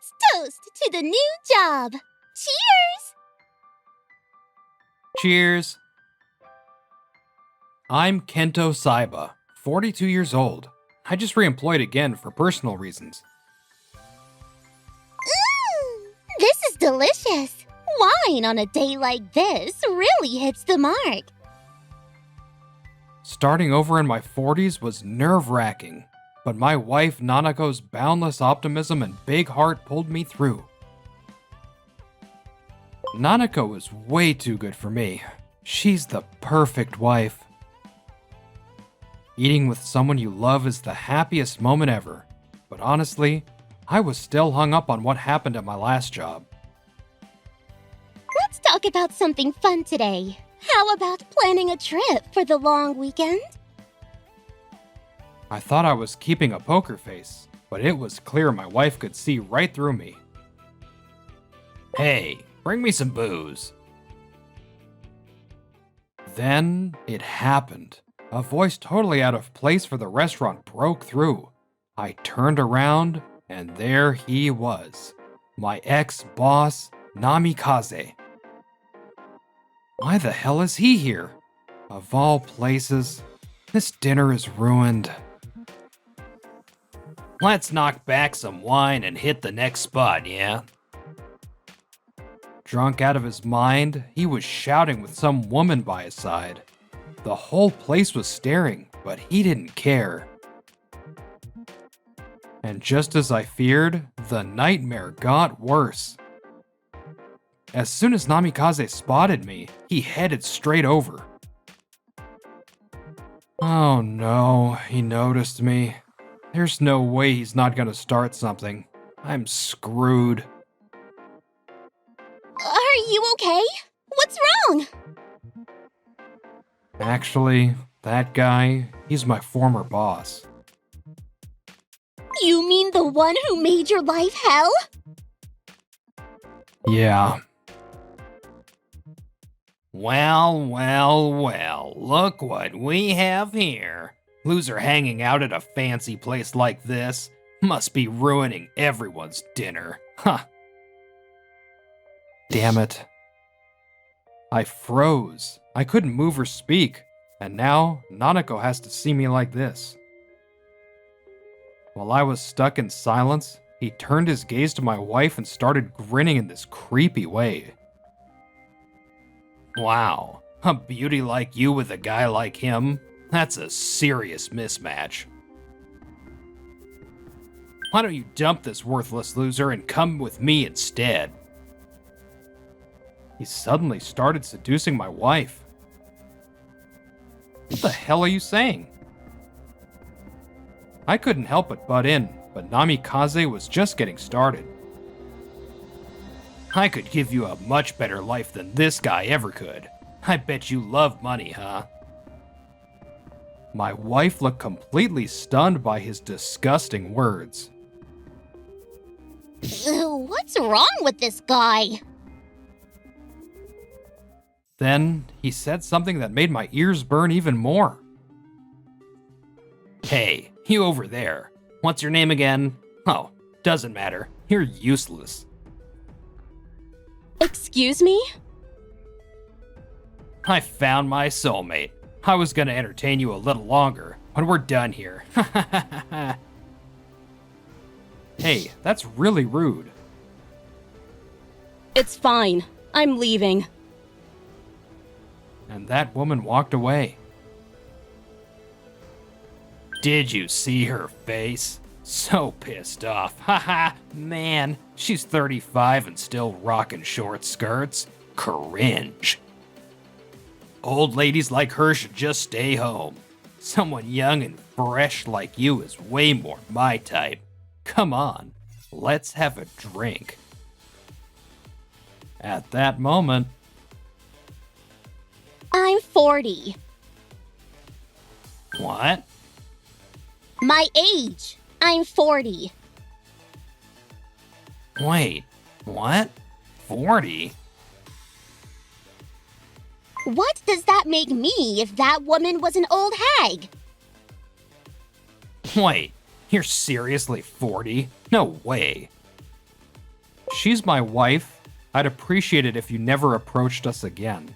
Let's toast to the new job. Cheers! Cheers. I'm Kento Saiba, 42 years old. I just re-employed again for personal reasons. This is delicious. Wine on a day like this really hits the mark. Starting over in my 40s was nerve-wracking, but my wife Nanako's boundless optimism and big heart pulled me through. Nanako is way too good for me. She's the perfect wife. Eating with someone you love is the happiest moment ever, but honestly, I was still hung up on what happened at my last job. Let's talk about something fun today. How about planning a trip for the long weekend? I thought I was keeping a poker face, but it was clear my wife could see right through me. Hey, bring me some booze. Then it happened. A voice totally out of place for the restaurant broke through. I turned around, and there he was. My ex-boss, Namikaze. Why the hell is he here? Of all places, this dinner is ruined. Let's knock back some wine and hit the next spot, yeah? Drunk out of his mind, he was shouting with some woman by his side. The whole place was staring, but he didn't care. And just as I feared, the nightmare got worse. As soon as Namikaze spotted me, he headed straight over. Oh no, he noticed me. There's no way he's not gonna start something. I'm screwed. Are you okay? What's wrong? Actually, that guy, he's my former boss. You mean the one who made your life hell? Yeah. Well, look what we have here. Loser hanging out at a fancy place like this must be ruining everyone's dinner. Huh. Damn it. I froze. I couldn't move or speak, and now Nanako has to see me like this. While I was stuck in silence, he turned his gaze to my wife and started grinning in this creepy way. Wow, a beauty like you with a guy like him? That's a serious mismatch. Why don't you dump this worthless loser and come with me instead? He suddenly started seducing my wife. What the hell are you saying? I couldn't help but butt in, but Namikaze was just getting started. I could give you a much better life than this guy ever could. I bet you love money, huh? My wife looked completely stunned by his disgusting words. What's wrong with this guy? Then he said something that made my ears burn even more. Hey, you over there. What's your name again? Oh, doesn't matter. You're useless. Excuse me? I found my soulmate. I was gonna entertain you a little longer, but we're done here. Hey, that's really rude. It's fine. I'm leaving. And that woman walked away. Did you see her face? So pissed off. Haha, man, she's 35 and still rocking short skirts. Cringe. Old ladies like her should just stay home. Someone young and fresh like you is way more my type. Come on, let's have a drink. At that moment, I'm 40. what? My age. I'm 40. Wait, what? 40? What does that make me if that woman was an old hag? Wait, you're seriously 40? No way. She's my wife. I'd appreciate it if you never approached us again.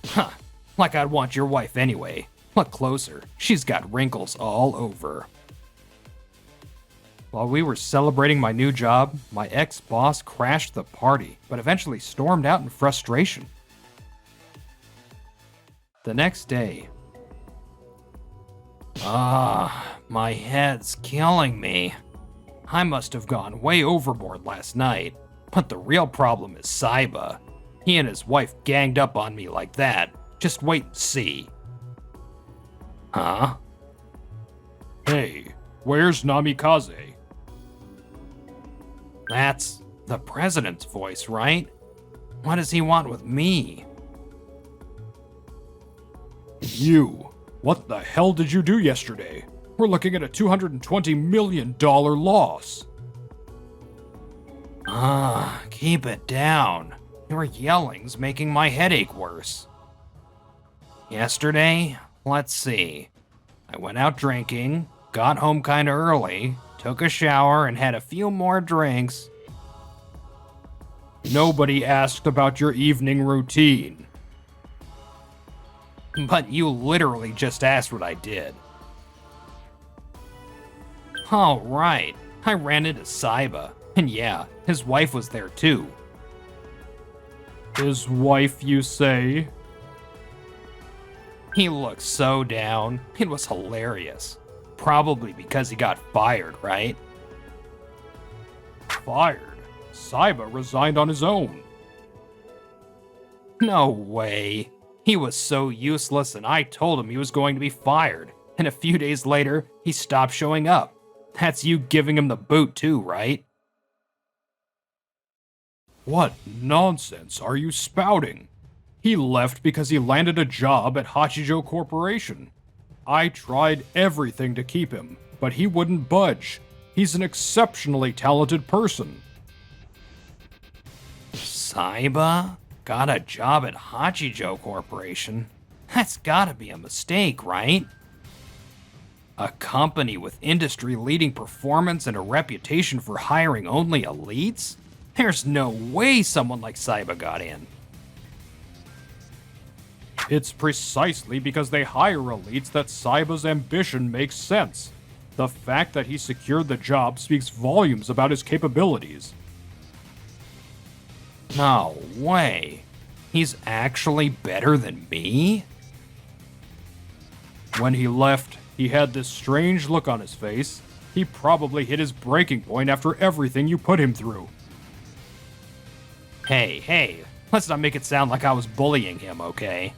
Huh, like I'd want your wife anyway. Look closer, she's got wrinkles all over. While we were celebrating my new job, my ex-boss crashed the party, but eventually stormed out in frustration. The next day. My head's killing me. I must have gone way overboard last night, but the real problem is Saiba. He and his wife ganged up on me like that. Just wait and see. Huh? Hey, where's Namikaze? That's the president's voice, right? What does he want with me? You. What the hell did you do yesterday? We're looking at a $220 million loss. Keep it down. Your yelling's making my headache worse. Yesterday, let's see. I went out drinking, got home kinda early, took a shower, and had a few more drinks. Nobody asked about your evening routine. But you literally just asked what I did. Oh, right. I ran into Saiba. And yeah, his wife was there too. His wife, you say? He looked so down. It was hilarious. Probably because he got fired, right? Fired? Saiba resigned on his own. No way. He was so useless and I told him he was going to be fired. And a few days later, he stopped showing up. That's you giving him the boot too, right? What nonsense are you spouting? He left because he landed a job at Hachijo Corporation. I tried everything to keep him, but he wouldn't budge. He's an exceptionally talented person. Saiba got a job at Hachijo Corporation? That's gotta be a mistake, right? A company with industry-leading performance and a reputation for hiring only elites? There's no way someone like Saiba got in. It's precisely because they hire elites that Saiba's ambition makes sense. The fact that he secured the job speaks volumes about his capabilities. No way. He's actually better than me? When he left, he had this strange look on his face. He probably hit his breaking point after everything you put him through. Hey, let's not make it sound like I was bullying him, okay?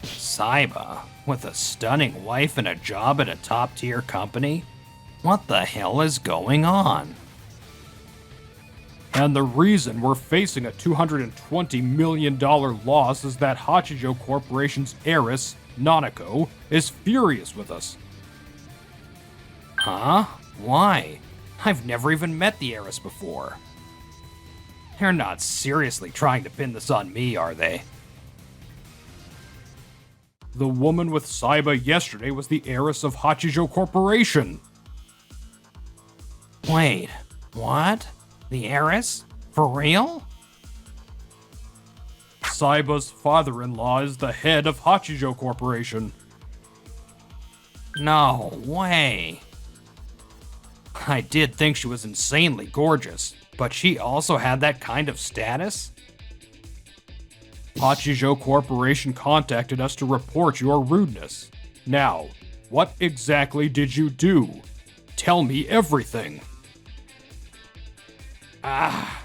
Saiba, with a stunning wife and a job at a top-tier company? What the hell is going on? And the reason we're facing a $220 million loss is that Hachijo Corporation's heiress, Nanako, is furious with us. Huh? Why? I've never even met the heiress before. They're not seriously trying to pin this on me, are they? The woman with Saiba yesterday was the heiress of Hachijo Corporation. Wait, what? The heiress? For real? Saiba's father-in-law is the head of Hachijo Corporation. No way. I did think she was insanely gorgeous, but she also had that kind of status? Hachijo Corporation contacted us to report your rudeness. Now, what exactly did you do? Tell me everything. I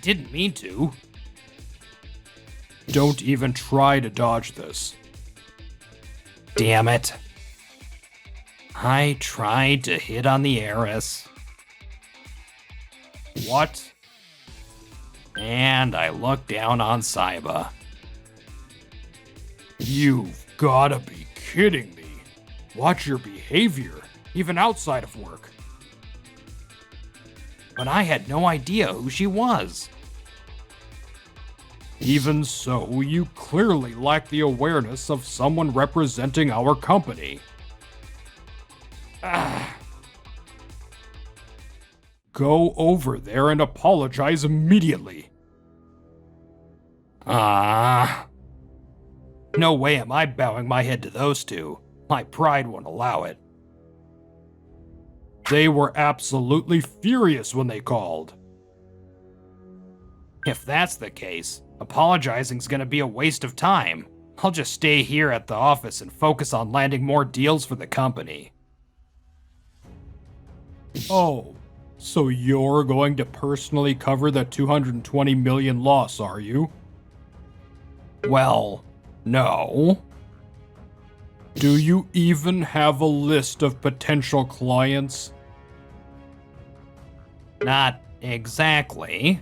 didn't mean to. Don't even try to dodge this. Damn it. I tried to hit on the heiress. What? And I looked down on Saiba. You've gotta be kidding me. Watch your behavior, even outside of work. But I had no idea who she was. Even so, you clearly lack the awareness of someone representing our company. Go over there and apologize immediately. No way am I bowing my head to those two. My pride won't allow it. They were absolutely furious when they called. If that's the case, apologizing's gonna be a waste of time. I'll just stay here at the office and focus on landing more deals for the company. Oh, so you're going to personally cover the $220 million loss, are you? Well, no. Do you even have a list of potential clients? Not exactly.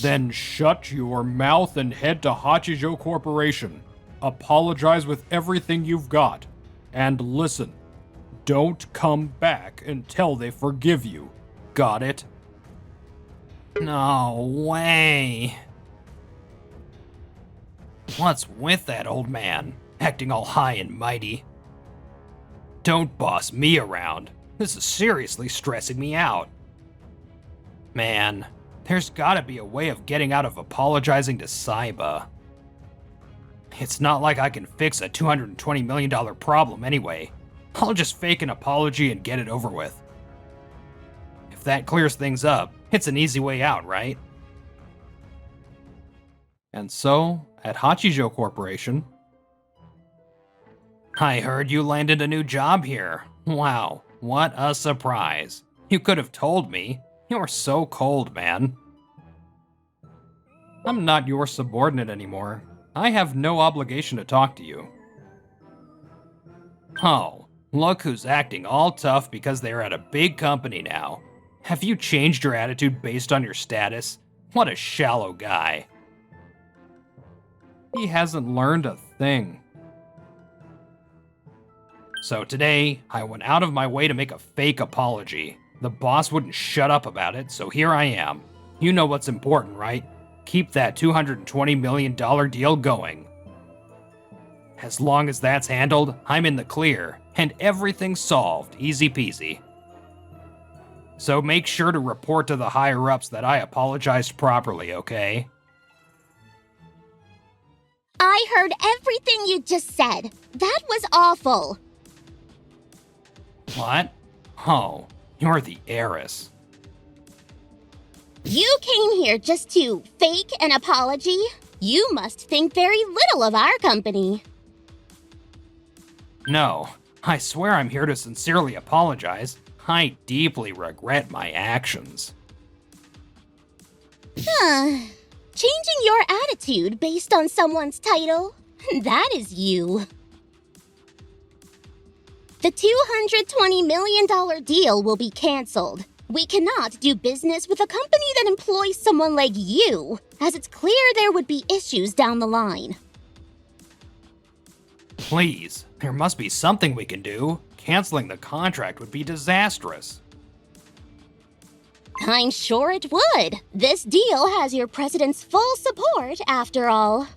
Then shut your mouth and head to Hachijo Corporation. Apologize with everything you've got. And listen, don't come back until they forgive you. Got it? No way. What's with that old man, acting all high and mighty? Don't boss me around. This is seriously stressing me out. Man, there's gotta be a way of getting out of apologizing to Saiba. It's not like I can fix a $220 million problem anyway. I'll just fake an apology and get it over with. If that clears things up, it's an easy way out, right? And so, at Hachijo Corporation, I heard you landed a new job here. Wow, what a surprise. You could have told me. You're so cold, man. I'm not your subordinate anymore. I have no obligation to talk to you. Oh, look who's acting all tough because they're at a big company now. Have you changed your attitude based on your status? What a shallow guy. He hasn't learned a thing. So today, I went out of my way to make a fake apology. The boss wouldn't shut up about it, so here I am. You know what's important, right? Keep that $220 million deal going. As long as that's handled, I'm in the clear, and everything's solved, easy peasy. So make sure to report to the higher-ups that I apologized properly, okay? I heard everything you just said. That was awful. What? Oh, you're the heiress. You came here just to fake an apology? You must think very little of our company. No, I swear I'm here to sincerely apologize. I deeply regret my actions. Changing your attitude based on someone's title? That is you. The $220 million deal will be canceled. We cannot do business with a company that employs someone like you, as it's clear there would be issues down the line. Please, there must be something we can do. Canceling the contract would be disastrous. I'm sure it would. This deal has your president's full support, after all.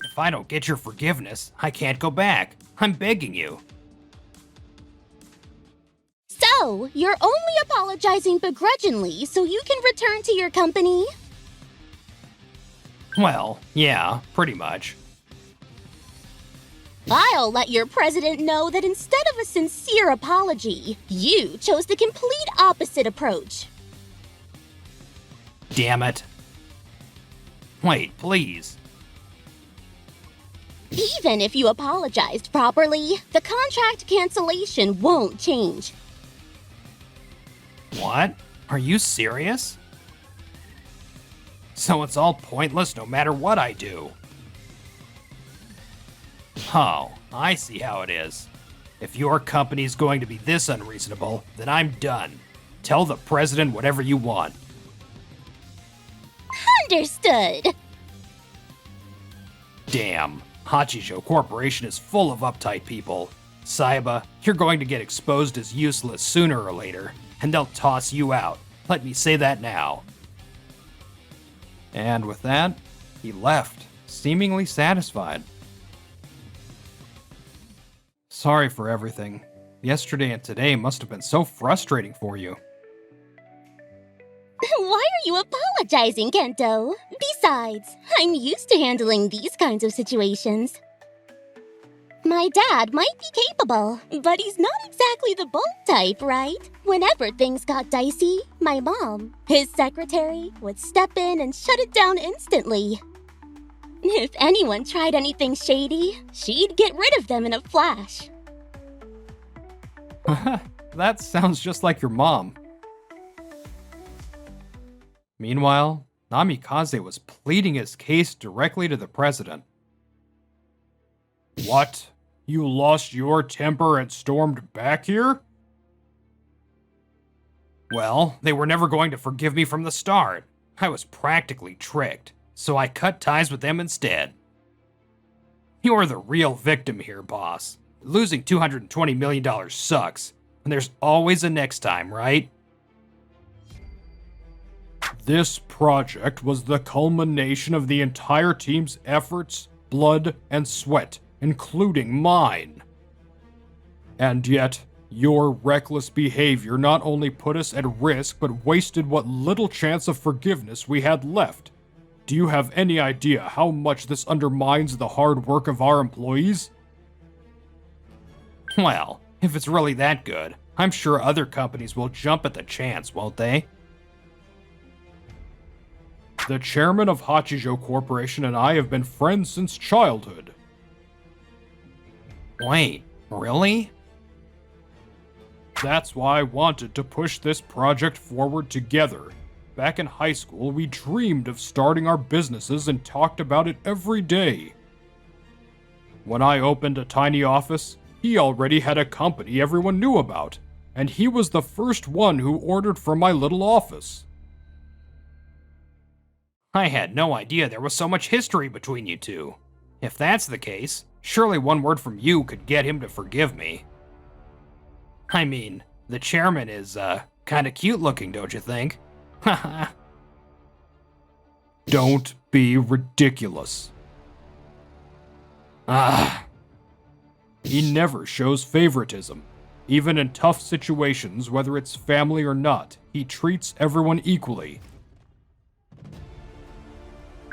If I don't get your forgiveness, I can't go back. I'm begging you. So, you're only apologizing begrudgingly so you can return to your company? Well, yeah, pretty much. I'll let your president know that instead of a sincere apology, you chose the complete opposite approach. Damn it. Wait, please. Even if you apologized properly, the contract cancellation won't change. What? Are you serious? So it's all pointless no matter what I do. Oh, I see how it is. If your company's going to be this unreasonable, then I'm done. Tell the president whatever you want. Understood. Damn, Hachijo Corporation is full of uptight people. Saiba, you're going to get exposed as useless sooner or later, and they'll toss you out. Let me say that now. And with that, he left, seemingly satisfied. Sorry for everything. Yesterday and today must have been so frustrating for you. Why are you apologizing, Kento? Besides, I'm used to handling these kinds of situations. My dad might be capable, but he's not exactly the bold type, right? Whenever things got dicey, my mom, his secretary, would step in and shut it down instantly. If anyone tried anything shady, she'd get rid of them in a flash. That sounds just like your mom. Meanwhile, Namikaze was pleading his case directly to the president. What? You lost your temper and stormed back here? Well, they were never going to forgive me from the start. I was practically tricked, so I cut ties with them instead. You're the real victim here, boss. Losing $220 million sucks, and there's always a next time, right? This project was the culmination of the entire team's efforts, blood, and sweat, including mine. And yet, your reckless behavior not only put us at risk, but wasted what little chance of forgiveness we had left. Do you have any idea how much this undermines the hard work of our employees? Well, if it's really that good, I'm sure other companies will jump at the chance, won't they? The chairman of Hachijo Corporation and I have been friends since childhood. Wait, really? That's why I wanted to push this project forward together. Back in high school, we dreamed of starting our businesses and talked about it every day. When I opened a tiny office, he already had a company everyone knew about, and he was the first one who ordered from my little office. I had no idea there was so much history between you two. If that's the case, surely one word from you could get him to forgive me. I mean, the chairman is, kinda cute looking, don't you think? Haha. Don't be ridiculous. Ah. He never shows favoritism. Even in tough situations, whether it's family or not, he treats everyone equally.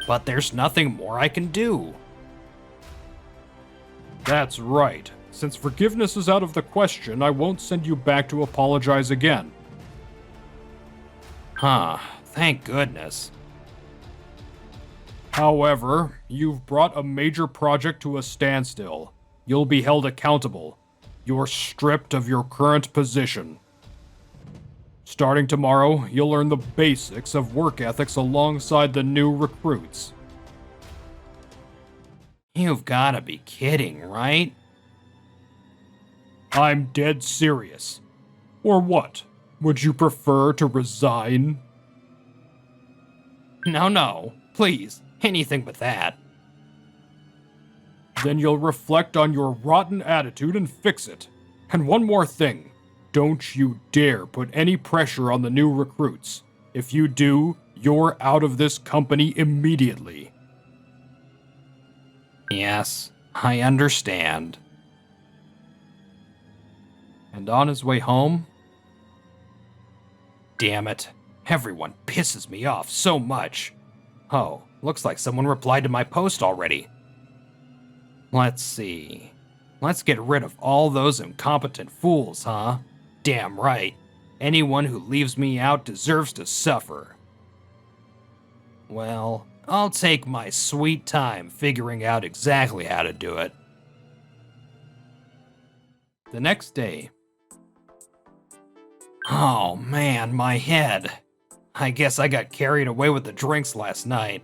But there's nothing more I can do. That's right. Since forgiveness is out of the question, I won't send you back to apologize again. Huh, thank goodness. However, you've brought a major project to a standstill. You'll be held accountable. You're stripped of your current position. Starting tomorrow, you'll learn the basics of work ethics alongside the new recruits. You've gotta be kidding, right? I'm dead serious. Or what? Would you prefer to resign? No, please, anything but that. Then you'll reflect on your rotten attitude and fix it. And one more thing. Don't you dare put any pressure on the new recruits. If you do, you're out of this company immediately. Yes, I understand. And on his way home... Damn it, everyone pisses me off so much. Oh, looks like someone replied to my post already. Let's see. Let's get rid of all those incompetent fools, huh? Damn right. Anyone who leaves me out deserves to suffer. Well, I'll take my sweet time figuring out exactly how to do it. The next day... Oh man, my head. I guess I got carried away with the drinks last night.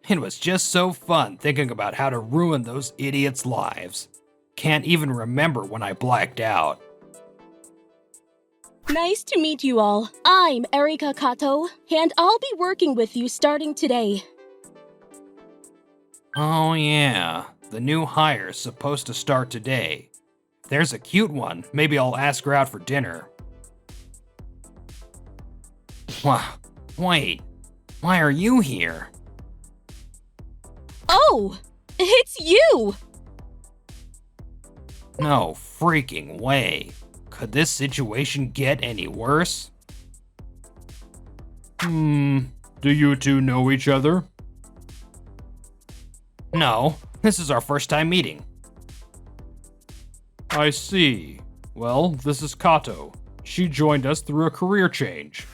It was just so fun thinking about how to ruin those idiots' lives. Can't even remember when I blacked out. Nice to meet you all. I'm Erika Kato, and I'll be working with you starting today. Oh yeah, the new hire's supposed to start today. If there's a cute one, maybe I'll ask her out for dinner. Wait, why are you here? Oh, it's you! No freaking way. Could this situation get any worse? Do you two know each other? No, this is our first time meeting. I see. Well, this is Kato. She joined us through a career change.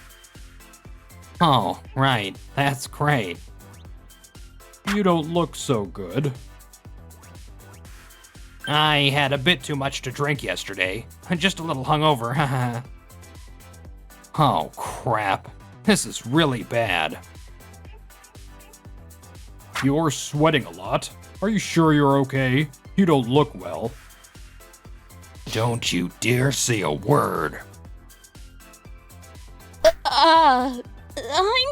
Oh, right. That's great. You don't look so good. I had a bit too much to drink yesterday. Just a little hungover, haha. Oh, crap. This is really bad. You're sweating a lot. Are you sure you're okay? You don't look well. Don't you dare say a word. I'm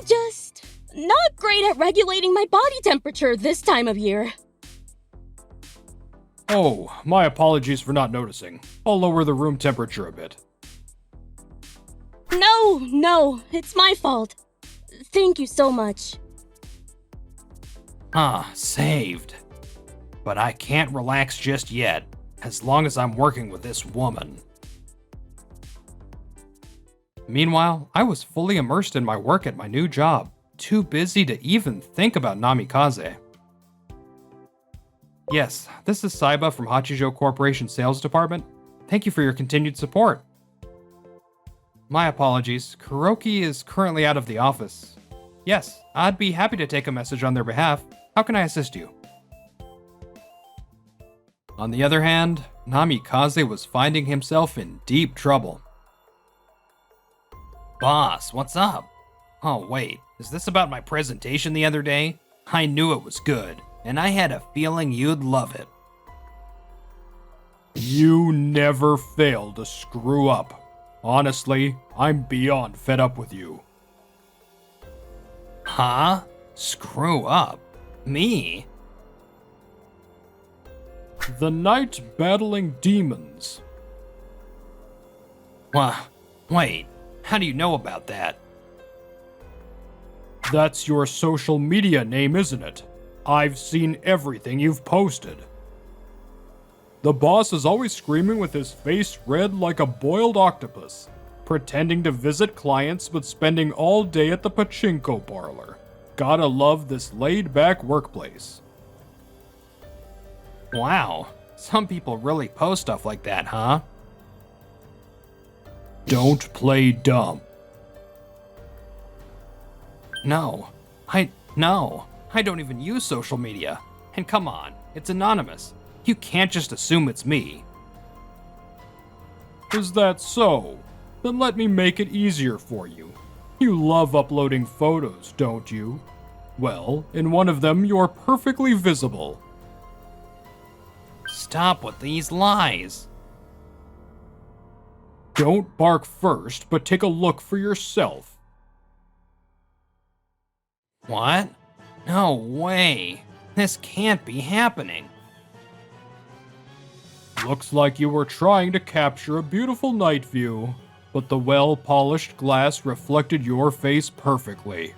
just not great at regulating my body temperature this time of year. Oh, my apologies for not noticing. I'll lower the room temperature a bit. No, it's my fault. Thank you so much. Saved. But I can't relax just yet, as long as I'm working with this woman. Meanwhile, I was fully immersed in my work at my new job, too busy to even think about Namikaze. Yes, this is Saiba from Hachijo Corporation Sales Department. Thank you for your continued support. My apologies, Kuroki is currently out of the office. Yes, I'd be happy to take a message on their behalf. How can I assist you? On the other hand, Namikaze was finding himself in deep trouble. Boss, what's up? Oh, wait, is this about my presentation the other day? I knew it was good, and I had a feeling you'd love it. You never fail to screw up. Honestly, I'm beyond fed up with you. Huh? Screw up? Me? The knight battling demons. Wait, how do you know about that? That's your social media name, isn't it? I've seen everything you've posted. The boss is always screaming with his face red like a boiled octopus, pretending to visit clients but spending all day at the pachinko parlor. Gotta love this laid-back workplace. Wow, some people really post stuff like that, huh? Don't play dumb. No, I don't even use social media. And come on, it's anonymous. You can't just assume it's me. Is that so? Then let me make it easier for you. You love uploading photos, don't you? Well, in one of them, you're perfectly visible. Stop with these lies. Don't bark first, but take a look for yourself. What? No way. This can't be happening. Looks like you were trying to capture a beautiful night view, but the well-polished glass reflected your face perfectly.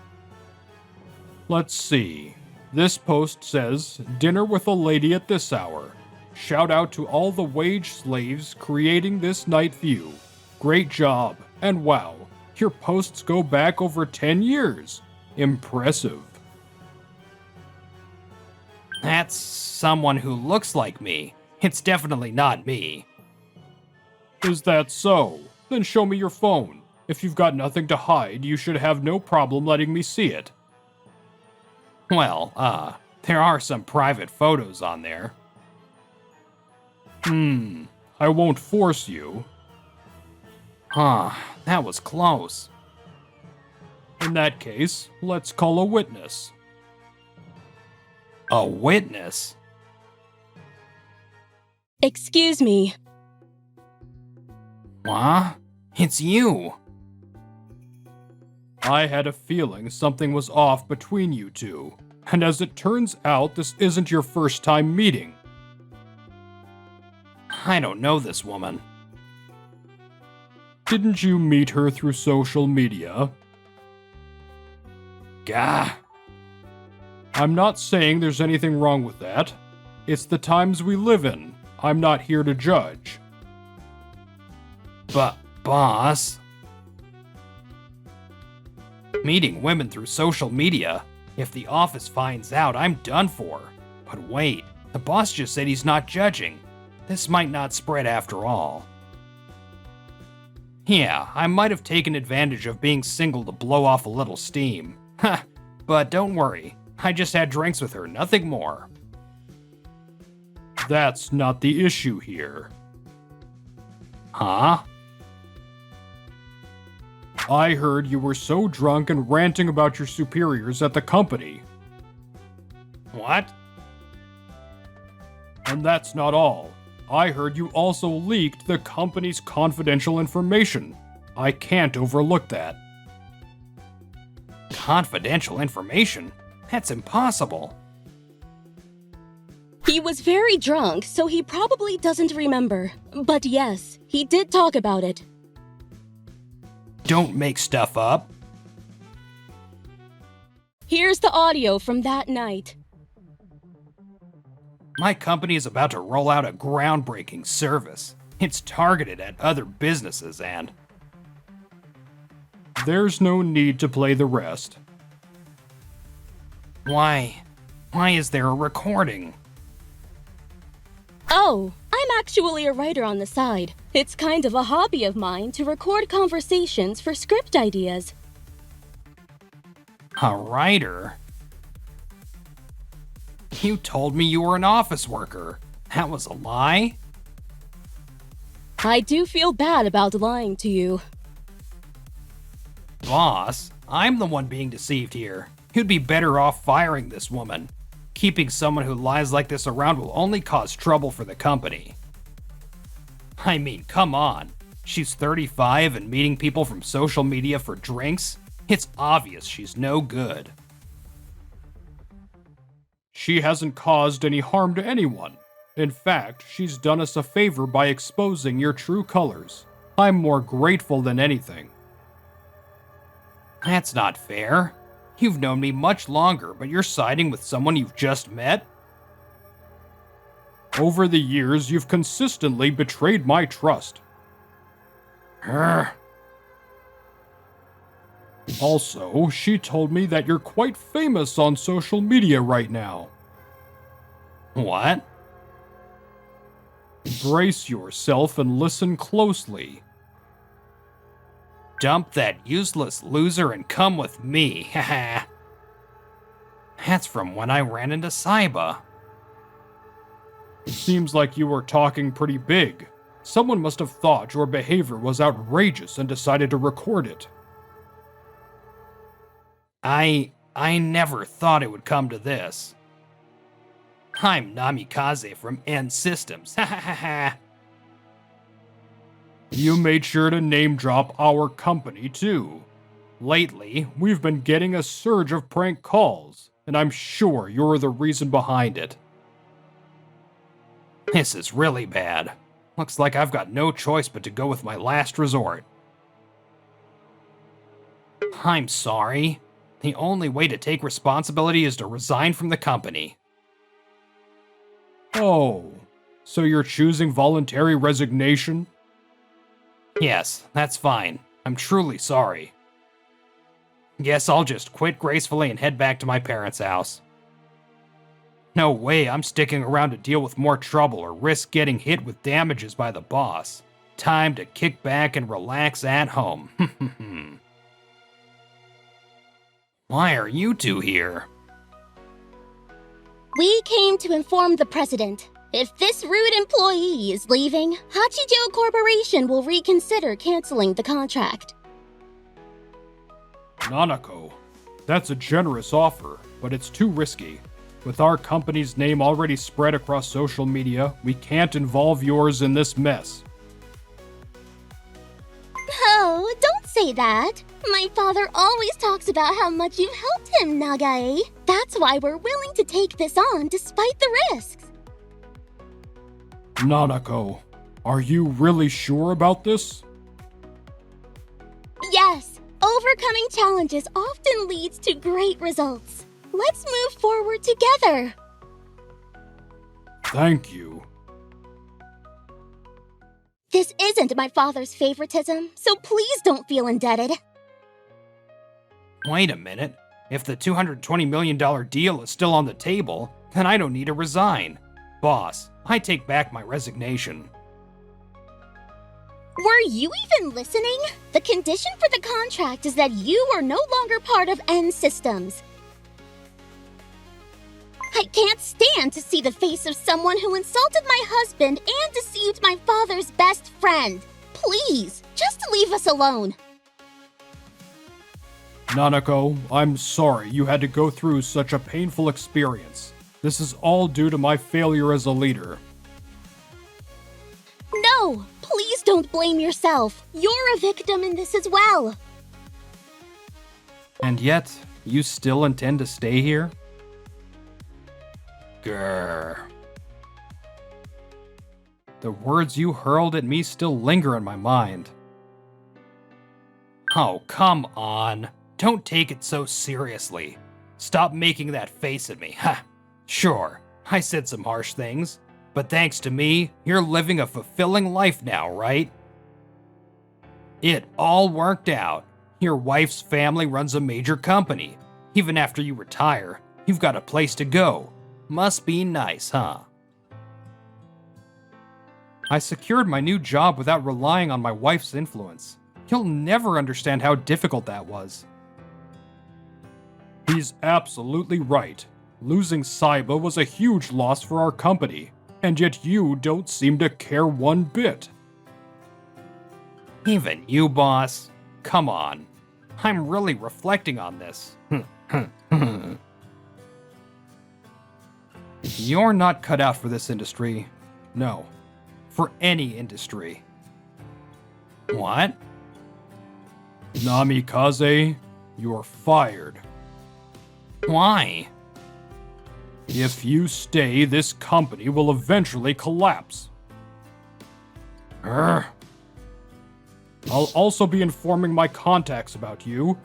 Let's see. This post says, "Dinner with a lady at this hour. Shout out to all the wage slaves creating this night view. Great job, and wow, your posts go back over 10 years. Impressive." That's someone who looks like me. It's definitely not me. Is that so? Then show me your phone. If you've got nothing to hide, you should have no problem letting me see it. Well, there are some private photos on there. I won't force you. That was close. In that case, let's call a witness. A witness? Excuse me. What? It's you. I had a feeling something was off between you two, and as it turns out, this isn't your first time meeting. I don't know this woman. Didn't you meet her through social media? Gah. I'm not saying there's anything wrong with that. It's the times we live in. I'm not here to judge. But, boss... Meeting women through social media. If the office finds out, I'm done for. But wait, the boss just said he's not judging. This might not spread after all. Yeah, I might have taken advantage of being single to blow off a little steam. Ha! But don't worry, I just had drinks with her, nothing more. That's not the issue here. Huh? I heard you were so drunk and ranting about your superiors at the company. What? And that's not all. I heard you also leaked the company's confidential information. I can't overlook that. Confidential information? That's impossible. He was very drunk, so he probably doesn't remember. But yes, he did talk about it. Don't make stuff up. Here's the audio from that night. My company is about to roll out a groundbreaking service. It's targeted at other businesses and... There's no need to play the rest. Why is there a recording? Oh, I'm actually a writer on the side. It's kind of a hobby of mine to record conversations for script ideas. A writer? You told me you were an office worker. That was a lie? I do feel bad about lying to you. Boss, I'm the one being deceived here. You'd be better off firing this woman. Keeping someone who lies like this around will only cause trouble for the company. I mean, come on. She's 35 and meeting people from social media for drinks? It's obvious she's no good. She hasn't caused any harm to anyone. In fact, she's done us a favor by exposing your true colors. I'm more grateful than anything. That's not fair. You've known me much longer, but you're siding with someone you've just met? Over the years, you've consistently betrayed my trust. Urgh. Also, she told me that you're quite famous on social media right now. What? Brace yourself and listen closely. Dump that useless loser and come with me, haha. That's from when I ran into Saiba. Seems like you were talking pretty big. Someone must have thought your behavior was outrageous and decided to record it. I never thought it would come to this. I'm Namikaze from N Systems, ha ha ha ha. You made sure to name drop our company, too. Lately, we've been getting a surge of prank calls, and I'm sure you're the reason behind it. This is really bad. Looks like I've got no choice but to go with my last resort. I'm sorry. The only way to take responsibility is to resign from the company. Oh, so you're choosing voluntary resignation? Yes, that's fine. I'm truly sorry. Guess I'll just quit gracefully and head back to my parents' house. No way I'm sticking around to deal with more trouble or risk getting hit with damages by the boss. Time to kick back and relax at home. Why are you two here? We came to inform the president. If this rude employee is leaving, Hachijo Corporation will reconsider canceling the contract. Nanako, that's a generous offer, but it's too risky. With our company's name already spread across social media, we can't involve yours in this mess. Oh, don't say that. My father always talks about how much you've helped him, Nagae. That's why we're willing to take this on despite the risks. Nanako, are you really sure about this? Yes, overcoming challenges often leads to great results. Let's move forward together. Thank you. This isn't my father's favoritism, so please don't feel indebted. Wait a minute. If the $220 million deal is still on the table, then I don't need to resign. Boss, I take back my resignation. Were you even listening? The condition for the contract is that you are no longer part of N Systems. I can't stand to see the face of someone who insulted my husband and deceived my father's best friend. Please, just leave us alone. Nanako, I'm sorry you had to go through such a painful experience. This is all due to my failure as a leader. No, please don't blame yourself. You're a victim in this as well. And yet, you still intend to stay here? Grr. The words you hurled at me still linger in my mind. Oh, come on. Don't take it so seriously. Stop making that face at me. Ha! Sure, I said some harsh things, but thanks to me, you're living a fulfilling life now, right? It all worked out. Your wife's family runs a major company. Even after you retire, you've got a place to go. Must be nice, huh? I secured my new job without relying on my wife's influence. You'll never understand how difficult that was. He's absolutely right. Losing Saiba was a huge loss for our company, and yet you don't seem to care one bit. Even you, boss? Come on. I'm really reflecting on this. You're not cut out for this industry. No. For any industry. What? Namikaze, you're fired. Why? If you stay, this company will eventually collapse. Urgh. I'll also be informing my contacts about you.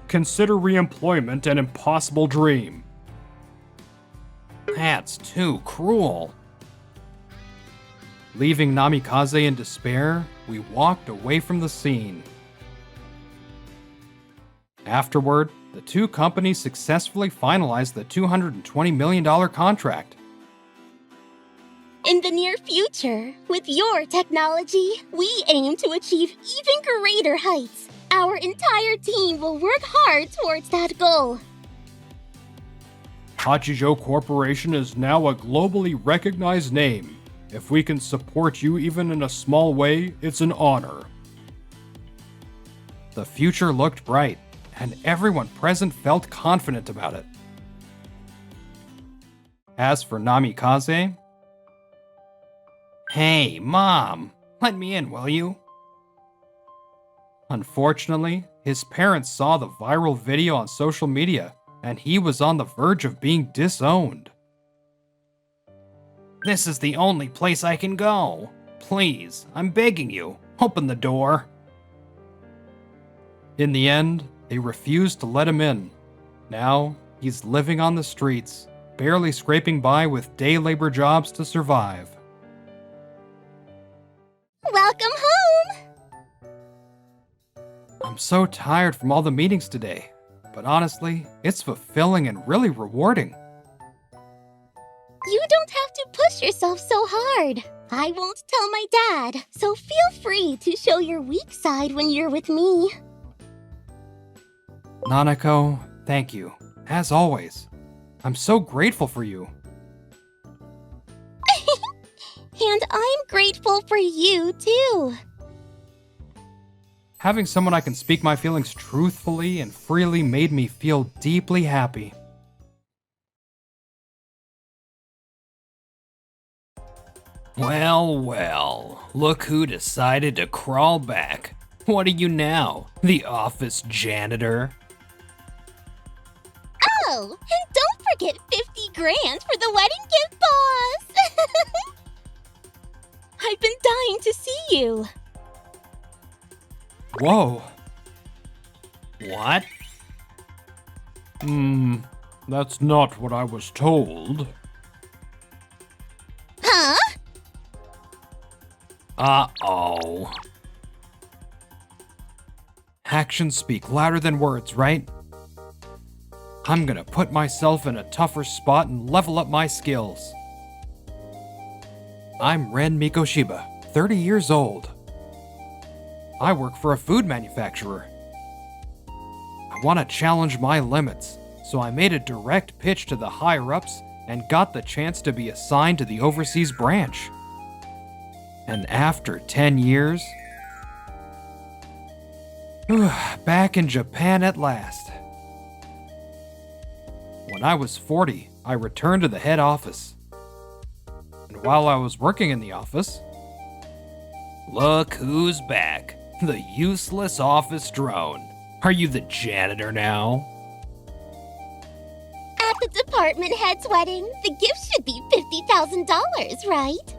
Consider reemployment an impossible dream. That's too cruel. Leaving Namikaze in despair, we walked away from the scene. Afterward, the two companies successfully finalized the $220 million contract. In the near future, with your technology, we aim to achieve even greater heights. Our entire team will work hard towards that goal. Hachijo Corporation is now a globally recognized name. If we can support you even in a small way, it's an honor. The future looked bright, and everyone present felt confident about it. As for Namikaze... Hey, Mom! Let me in, will you? Unfortunately, his parents saw the viral video on social media, and he was on the verge of being disowned. This is the only place I can go. Please, I'm begging you, open the door. In the end, they refused to let him in. Now, he's living on the streets, barely scraping by with day labor jobs to survive. Welcome home! I'm so tired from all the meetings today, but honestly, it's fulfilling and really rewarding. You don't have to push yourself so hard. I won't tell my dad, so feel free to show your weak side when you're with me. Nanako, thank you, as always. I'm so grateful for you. And I'm grateful for you, too. Having someone I can speak my feelings truthfully and freely made me feel deeply happy. Well, well, look who decided to crawl back. What are you now, the office janitor? Oh, and don't forget 50 grand for the wedding gift, boss! I've been dying to see you. Whoa. What? That's not what I was told. Huh? Uh-oh. Actions speak louder than words, right? I'm gonna put myself in a tougher spot and level up my skills. I'm Ren Mikoshiba, 30 years old. I work for a food manufacturer. I want to challenge my limits, so I made a direct pitch to the higher-ups and got the chance to be assigned to the overseas branch. And after 10 years... back in Japan at last. When I was 40, I returned to the head office. And while I was working in the office... Look who's back. The useless office drone. Are you the janitor now? At the department head's wedding, the gift should be $50,000, right?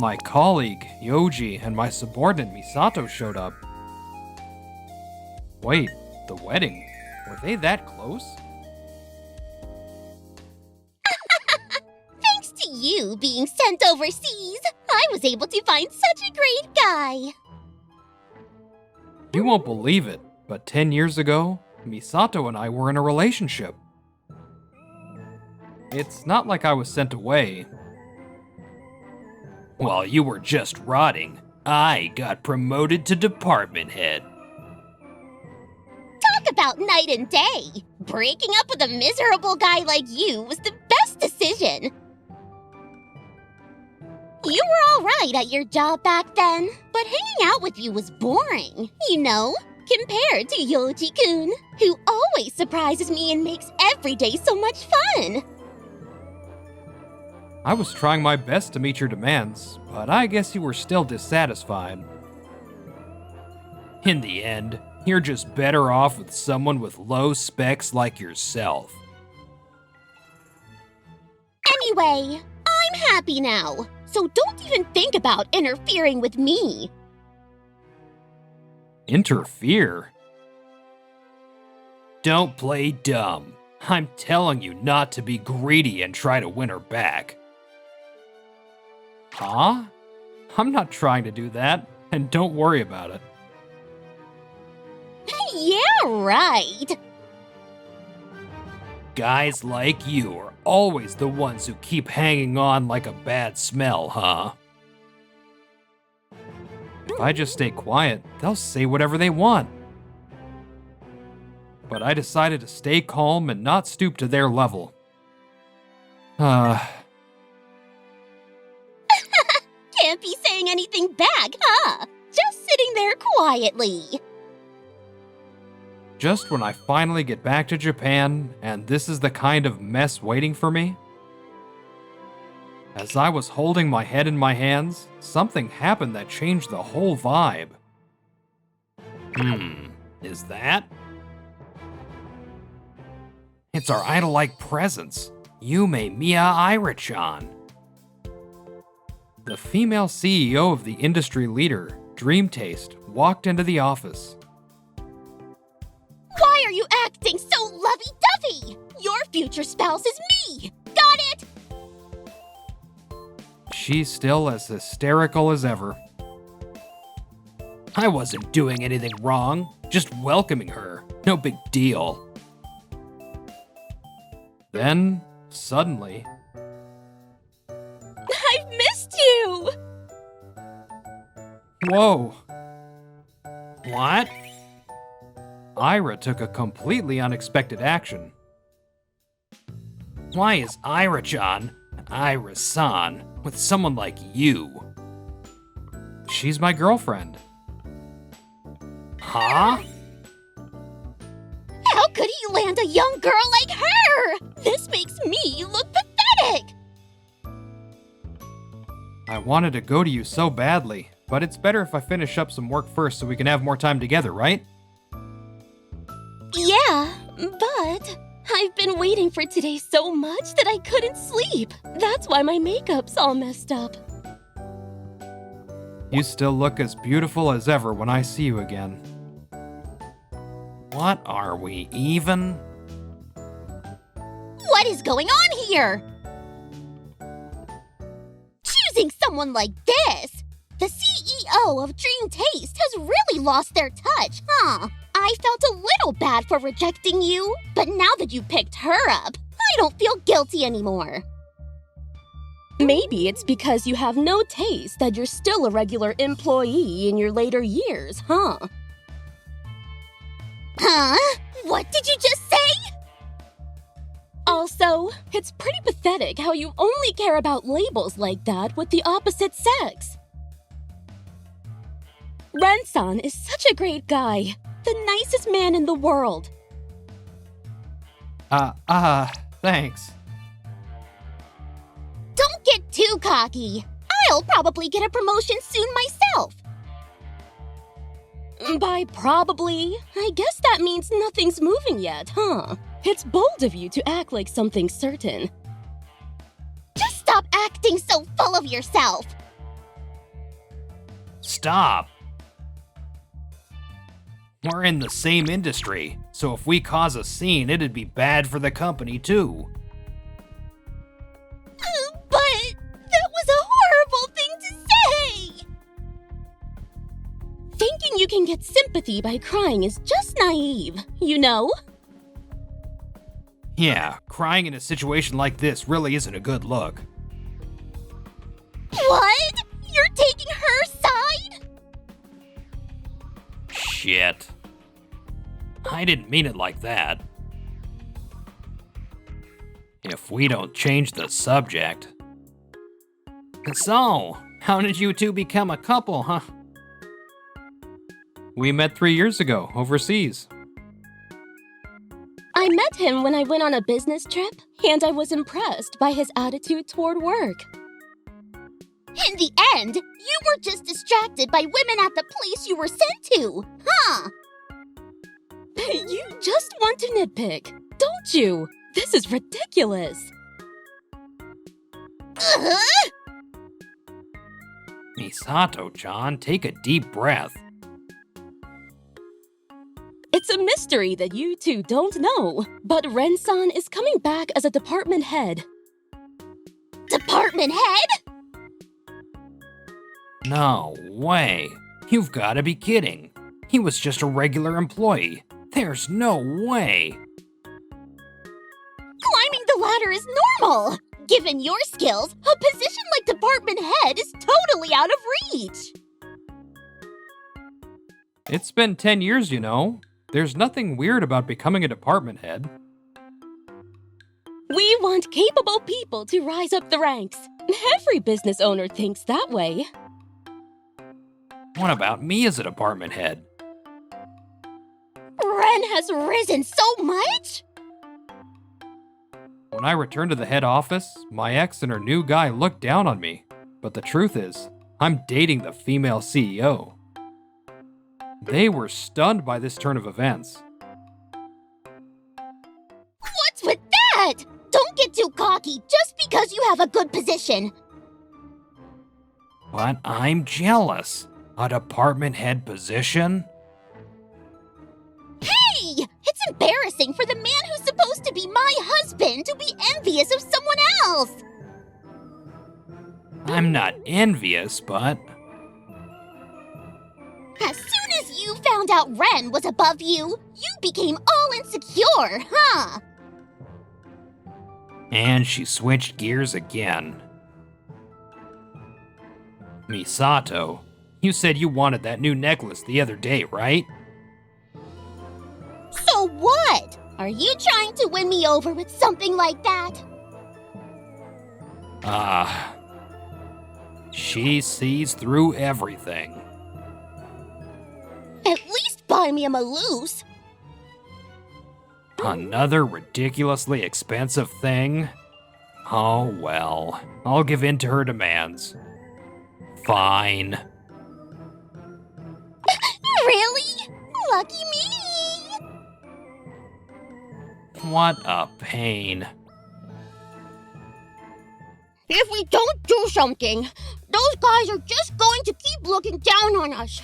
My colleague, Yoji, and my subordinate, Misato, showed up. Wait, the wedding? Were they that close? Thanks to you being sent overseas, I was able to find such a great guy. You won't believe it, but 10 years ago, Misato and I were in a relationship. It's not like I was sent away. While you were just rotting, I got promoted to department head. Talk about night and day. Breaking up with a miserable guy like you was the best decision. You were all right at your job back then, but hanging out with you was boring, you know, compared to Yoji-kun, who always surprises me and makes every day so much fun. I was trying my best to meet your demands, but I guess you were still dissatisfied. In the end, you're just better off with someone with low specs like yourself. Anyway, I'm happy now, so don't even think about interfering with me. Interfere? Don't play dumb. I'm telling you not to be greedy and try to win her back. Huh? I'm not trying to do that, and don't worry about it. Yeah, right. Guys like you are always the ones who keep hanging on like a bad smell, huh? If I just stay quiet, they'll say whatever they want. But I decided to stay calm and not stoop to their level. Can't be saying anything back, huh? Just sitting there quietly. Just when I finally get back to Japan, and this is the kind of mess waiting for me? As I was holding my head in my hands, something happened that changed the whole vibe. Is that? It's our idol-like presence, Yume Mia Ira-chan. The female CEO of the industry leader, Dream Taste, walked into the office. Why are you acting so lovey-dovey? Your future spouse is me! Got it? She's still as hysterical as ever. I wasn't doing anything wrong, just welcoming her. No big deal. Then, suddenly... I've missed you! Whoa! What? Ira took a completely unexpected action. Why is Ira-chan and Ira-san with someone like you? She's my girlfriend. Huh? How could he land a young girl like her? This makes me look pathetic! I wanted to go to you so badly, but it's better if I finish up some work first so we can have more time together, right? Yeah, but I've been waiting for today so much that I couldn't sleep. That's why my makeup's all messed up. You still look as beautiful as ever when I see you again. What are we, even? What is going on here? Choose accepting someone like this? The CEO of Dream Taste has really lost their touch, huh? I felt a little bad for rejecting you, but now that you picked her up, I don't feel guilty anymore. Maybe it's because you have no taste that you're still a regular employee in your later years, huh? Huh? What did you just say? Also, it's pretty pathetic how you only care about labels like that with the opposite sex. Ren-san is such a great guy. The nicest man in the world. Thanks. Don't get too cocky. I'll probably get a promotion soon myself. By probably, I guess that means nothing's moving yet, huh? It's bold of you to act like something's certain. Just stop acting so full of yourself. Stop. We're in the same industry, so if we cause a scene, it'd be bad for the company too. But that was a horrible thing to say! Thinking you can get sympathy by crying is just naive, you know? Yeah, crying in a situation like this really isn't a good look. What? You're taking her side? Shit. I didn't mean it like that. If we don't change the subject. So, how did you two become a couple, huh? We met 3 years ago, overseas. I met him when I went on a business trip, and I was impressed by his attitude toward work. In the end, you were just distracted by women at the place you were sent to, huh? You just want to nitpick, don't you? This is ridiculous. Misato-chan, take a deep breath. It's a mystery that you two don't know, but Ren-san is coming back as a department head. Department head? No way. You've gotta be kidding. He was just a regular employee. There's no way. Climbing the ladder is normal. Given your skills, a position like department head is totally out of reach. It's been 10 years, you know. There's nothing weird about becoming a department head. We want capable people to rise up the ranks. Every business owner thinks that way. What about me as a department head? Ren has risen so much? When I returned to the head office, my ex and her new guy looked down on me. But the truth is, I'm dating the female CEO. They were stunned by this turn of events. What's with that? Don't get too cocky just because you have a good position. But I'm jealous. A department head position? Hey! It's embarrassing for the man who's supposed to be my husband to be envious of someone else! I'm not envious, but... As soon as you found out Ren was above you, you became all insecure, huh? And she switched gears again. Misato, you said you wanted that new necklace the other day, right? So what? Are you trying to win me over with something like that? She sees through everything. At least buy me a maloose. Another ridiculously expensive thing? Oh well, I'll give in to her demands. Fine. Really? Lucky me! What a pain. If we don't do something, those guys are just going to keep looking down on us.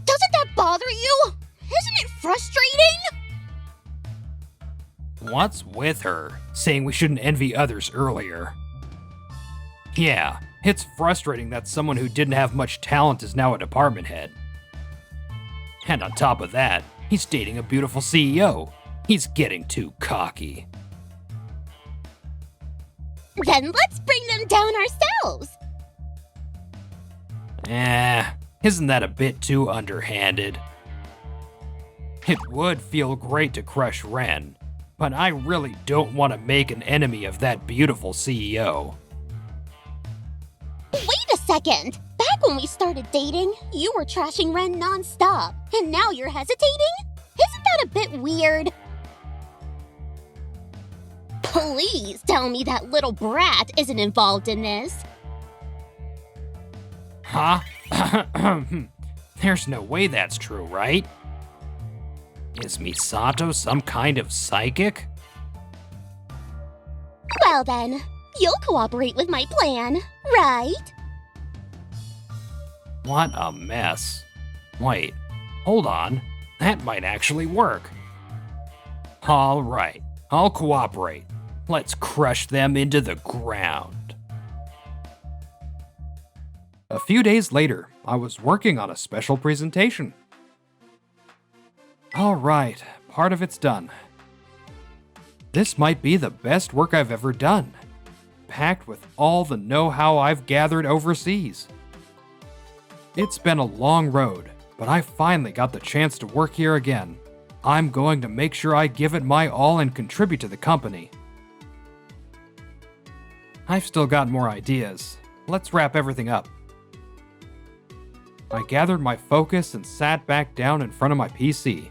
Doesn't that bother you? Isn't it frustrating? What's with her, saying we shouldn't envy others earlier? Yeah, It's frustrating that someone who didn't have much talent is now a department head. And on top of that, he's dating a beautiful CEO. He's getting too cocky. Then let's bring them down ourselves. Isn't that a bit too underhanded? It would feel great to crush Ren, but I really don't want to make an enemy of that beautiful CEO. Wait a second! Back when we started dating, you were trashing Ren non-stop, and now you're hesitating? Isn't that a bit weird? Please tell me that little brat isn't involved in this. Huh? There's no way that's true, right? Is Misato some kind of psychic? Well then, you'll cooperate with my plan, right? What a mess. Wait, hold on. That might actually work. All right, I'll cooperate. Let's crush them into the ground. A few days later, I was working on a special presentation. All right, part of it's done. This might be the best work I've ever done, packed with all the know-how I've gathered overseas. It's been a long road, but I finally got the chance to work here again. I'm going to make sure I give it my all and contribute to the company. I've still got more ideas. Let's wrap everything up. I gathered my focus and sat back down in front of my PC.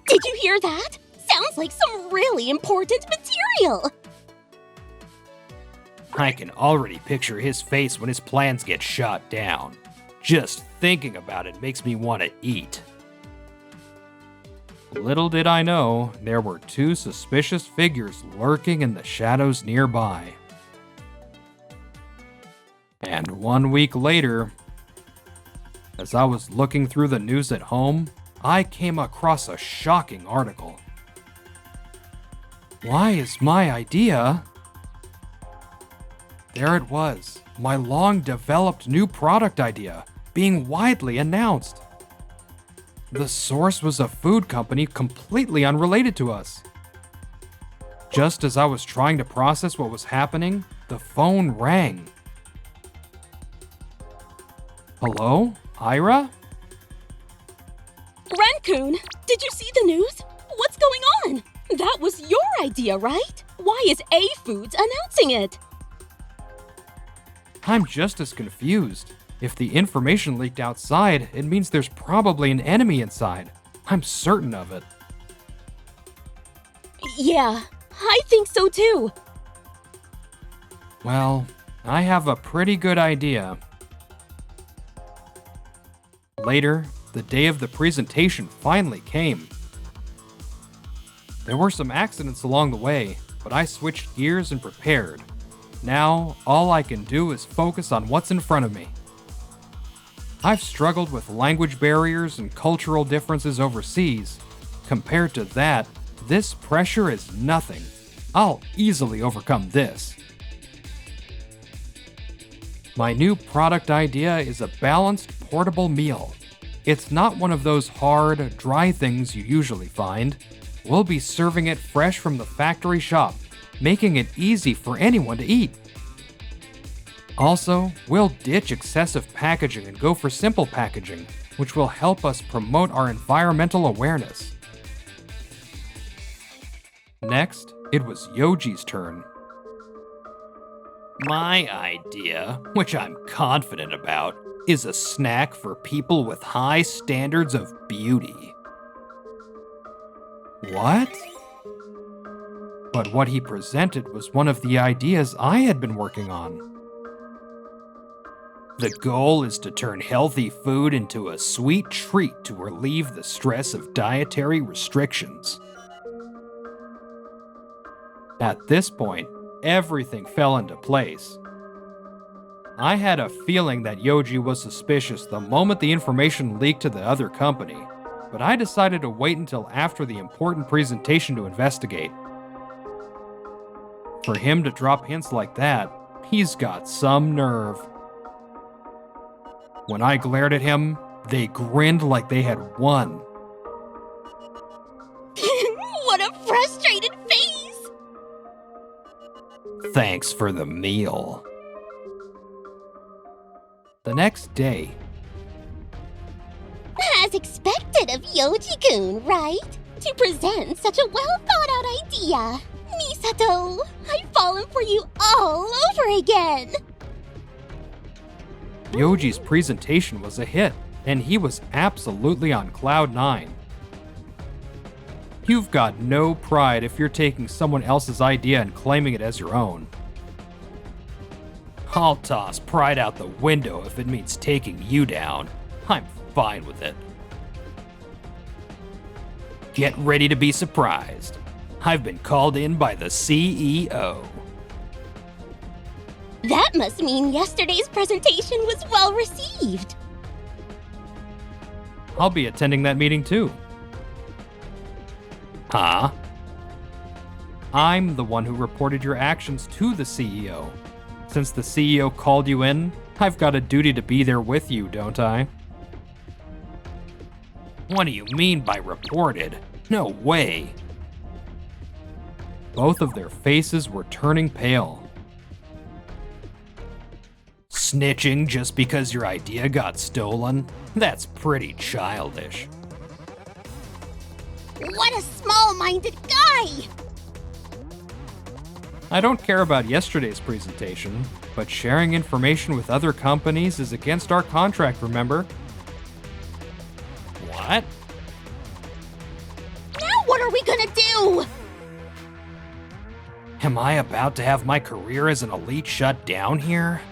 Did you hear that? Sounds like some really important material! I can already picture his face when his plans get shot down. Just thinking about it makes me want to eat. Little did I know, there were two suspicious figures lurking in the shadows nearby. And 1 week later, as I was looking through the news at home, I came across a shocking article. Why is my idea? There it was, my long-developed new product idea, being widely announced. The source was a food company completely unrelated to us. Just as I was trying to process what was happening, the phone rang. Hello? Ira? Ren-kun, did you see the news? What's going on? That was your idea, right? Why is A Foods announcing it? I'm just as confused. If the information leaked outside, it means there's probably an enemy inside. I'm certain of it. Yeah, I think so too. Well, I have a pretty good idea. Later, the day of the presentation finally came. There were some accidents along the way, but I switched gears and prepared. Now, all I can do is focus on what's in front of me. I've struggled with language barriers and cultural differences overseas. Compared to that, this pressure is nothing. I'll easily overcome this. My new product idea is a balanced, portable meal. It's not one of those hard, dry things you usually find. We'll be serving it fresh from the factory shop, making it easy for anyone to eat. Also, we'll ditch excessive packaging and go for simple packaging, which will help us promote our environmental awareness. Next, it was Yoji's turn. My idea, which I'm confident about, is a snack for people with high standards of beauty. What? But what he presented was one of the ideas I had been working on. The goal is to turn healthy food into a sweet treat to relieve the stress of dietary restrictions. At this point, everything fell into place. I had a feeling that Yoji was suspicious the moment the information leaked to the other company, but I decided to wait until after the important presentation to investigate. For him to drop hints like that, He's got some nerve. When I glared at him, they grinned like they had won. What a frustrated face! Thanks for the meal. The next day, As expected of Yoji-kun, right? To present such a well-thought-out idea. Misato, I've fallen for you all over again. Yoji's presentation was a hit, and he was absolutely on cloud nine. You've got no pride if you're taking someone else's idea and claiming it as your own. I'll toss pride out the window if it means taking you down. I'm fine with it. Get ready to be surprised. I've been called in by the CEO. That must mean yesterday's presentation was well received. I'll be attending that meeting too. Huh? I'm the one who reported your actions to the CEO. Since the CEO called you in, I've got a duty to be there with you, don't I? What do you mean by reported? No way. Both of their faces were turning pale. Snitching just because your idea got stolen? That's pretty childish. What a small-minded guy! I don't care about yesterday's presentation, but sharing information with other companies is against our contract, remember? What? Now what are we gonna do? Am I about to have my career as an elite shut down here?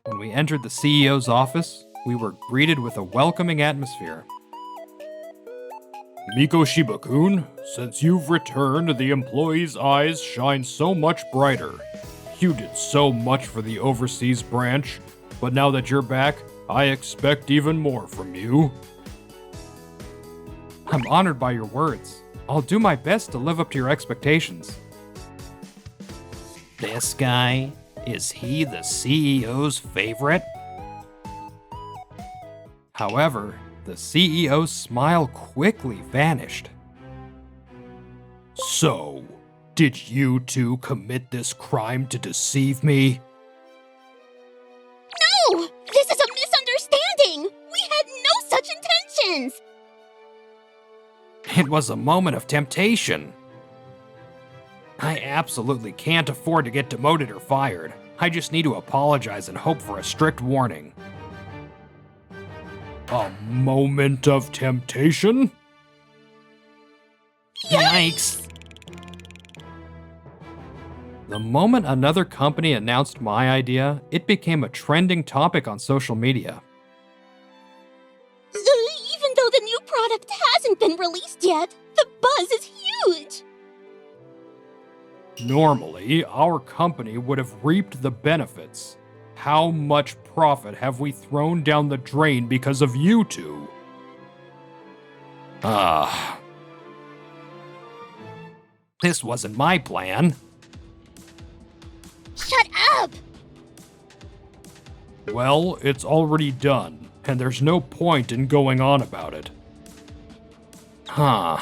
When we entered the CEO's office, we were greeted with a welcoming atmosphere. Miko Shiba-kun, since you've returned, the employees' eyes shine so much brighter. You did so much for the overseas branch, but now that you're back, I expect even more from you. I'm honored by your words. I'll do my best to live up to your expectations. This guy? Is he the CEO's favorite? However, the CEO's smile quickly vanished. So, did you two commit this crime to deceive me? No! This is a misunderstanding! We had no such intentions! It was a moment of temptation. I absolutely can't afford to get demoted or fired. I just need to apologize and hope for a strict warning. A moment of temptation? Yikes! The moment another company announced my idea, it became a trending topic on social media. Even though the new product hasn't been released yet, the buzz is huge! Normally, our company would have reaped the benefits. How much profit have we thrown down the drain because of you two? This wasn't my plan. Shut up! Well, it's already done, and there's no point in going on about it. Huh.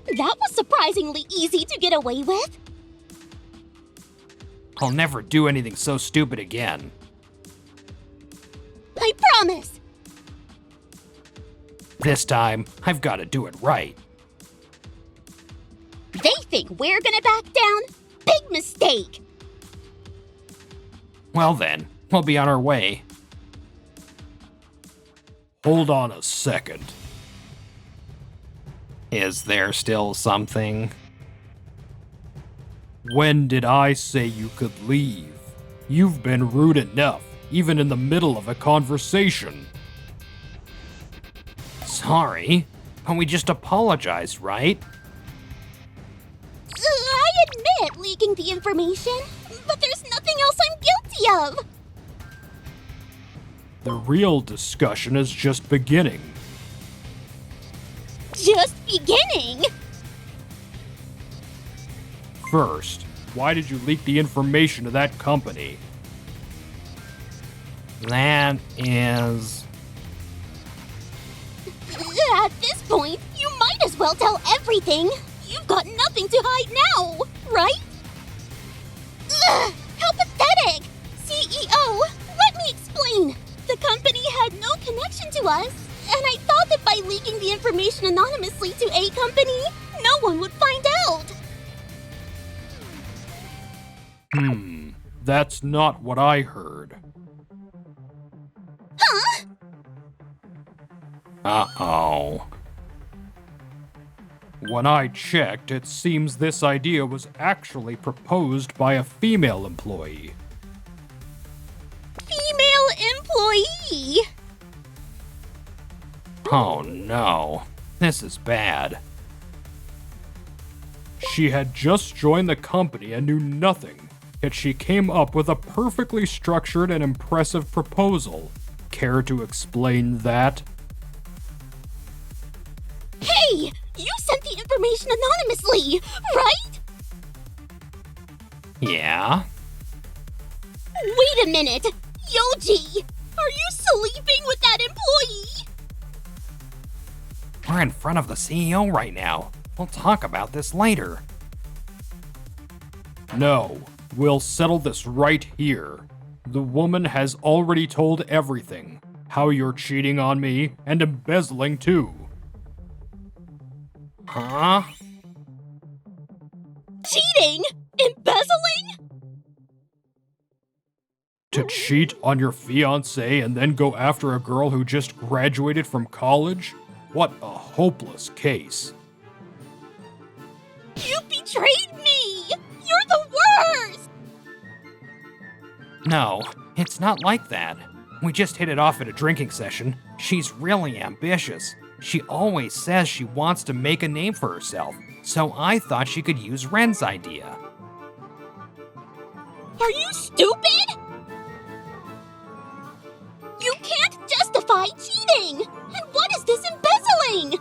That was surprisingly easy to get away with. I'll never do anything so stupid again. I promise! This time, I've got to do it right. They think we're gonna back down? Big mistake! Well then, we'll be on our way. Hold on a second. Is there still something? When did I say you could leave? You've been rude enough, even in the middle of a conversation. Sorry, but we just apologized, right? I admit leaking the information, but there's nothing else I'm guilty of! The real discussion is just beginning. Just beginning! First, why did you leak the information to that company? That is... At this point, you might as well tell everything. You've got nothing to hide now, right? Ugh, how pathetic! CEO, let me explain. The company had no connection to us, and I thought that by leaking the information anonymously to a company, no one would find out. That's not what I heard. Huh? Uh-oh. When I checked, it seems this idea was actually proposed by a female employee. Female employee? Oh no. This is bad. She had just joined the company and knew nothing, yet she came up with a perfectly structured and impressive proposal. Care to explain that? Hey! You sent the information anonymously, right? Yeah? Wait a minute! Yoji! Are you sleeping with that employee? We're in front of the CEO right now. We'll talk about this later. No, we'll settle this right here. The woman has already told everything. How you're cheating on me and embezzling too. Huh? Cheating? Embezzling? To cheat on your fiancé and then go after a girl who just graduated from college? What a hopeless case. You betrayed me! You're the worst! No, it's not like that. We just hit it off at a drinking session. She's really ambitious. She always says she wants to make a name for herself, so I thought she could use Ren's idea. Are you stupid? You can't justify cheating! And what is this embezzling?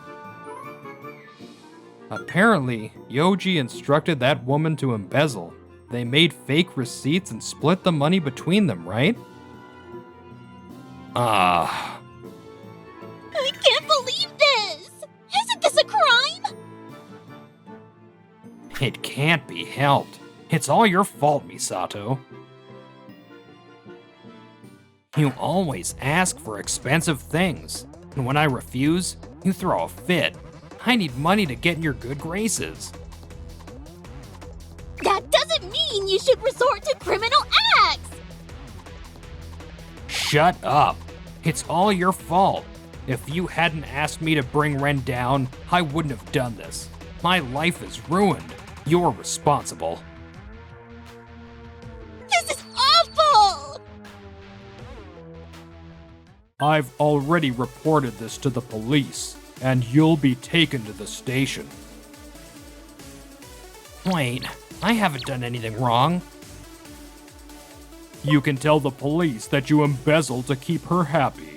Apparently, Yoji instructed that woman to embezzle. They made fake receipts and split the money between them, right? I can't believe this! Isn't this a crime? It can't be helped. It's all your fault, Misato. You always ask for expensive things, and when I refuse, you throw a fit. I need money to get in your good graces. That doesn't mean you should resort to criminal acts! Shut up. It's all your fault. If you hadn't asked me to bring Ren down, I wouldn't have done this. My life is ruined. You're responsible. This is awful! I've already reported this to the police, and you'll be taken to the station. Wait, I haven't done anything wrong. You can tell the police that you embezzled to keep her happy.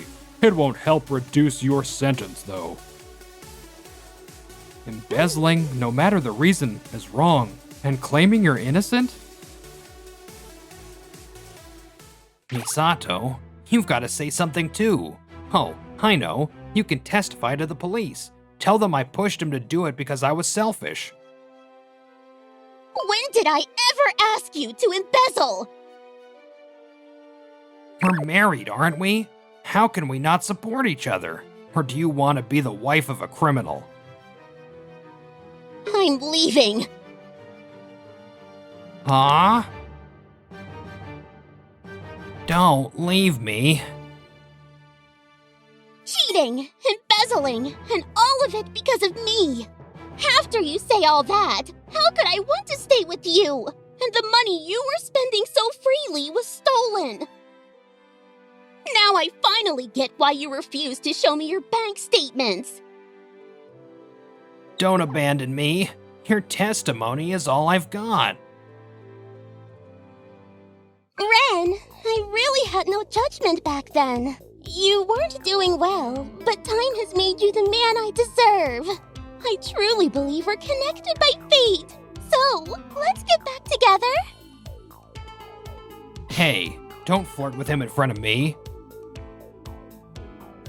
It won't help reduce your sentence, though. Embezzling, no matter the reason, is wrong. And claiming you're innocent? Misato, you've got to say something too. Oh, I know. You can testify to the police. Tell them I pushed him to do it because I was selfish. When did I ever ask you to embezzle? We're married, aren't we? How can we not support each other? Or do you want to be the wife of a criminal? I'm leaving. Huh? Don't leave me. Cheating, embezzling, and all of it because of me. After you say all that, how could I want to stay with you? And the money you were spending so freely was stolen. Now I finally get why you refused to show me your bank statements. Don't abandon me. Your testimony is all I've got. Ren, I really had no judgment back then. You weren't doing well, but time has made you the man I deserve. I truly believe we're connected by fate. So, No! Let's get back together! Hey, don't flirt with him in front of me.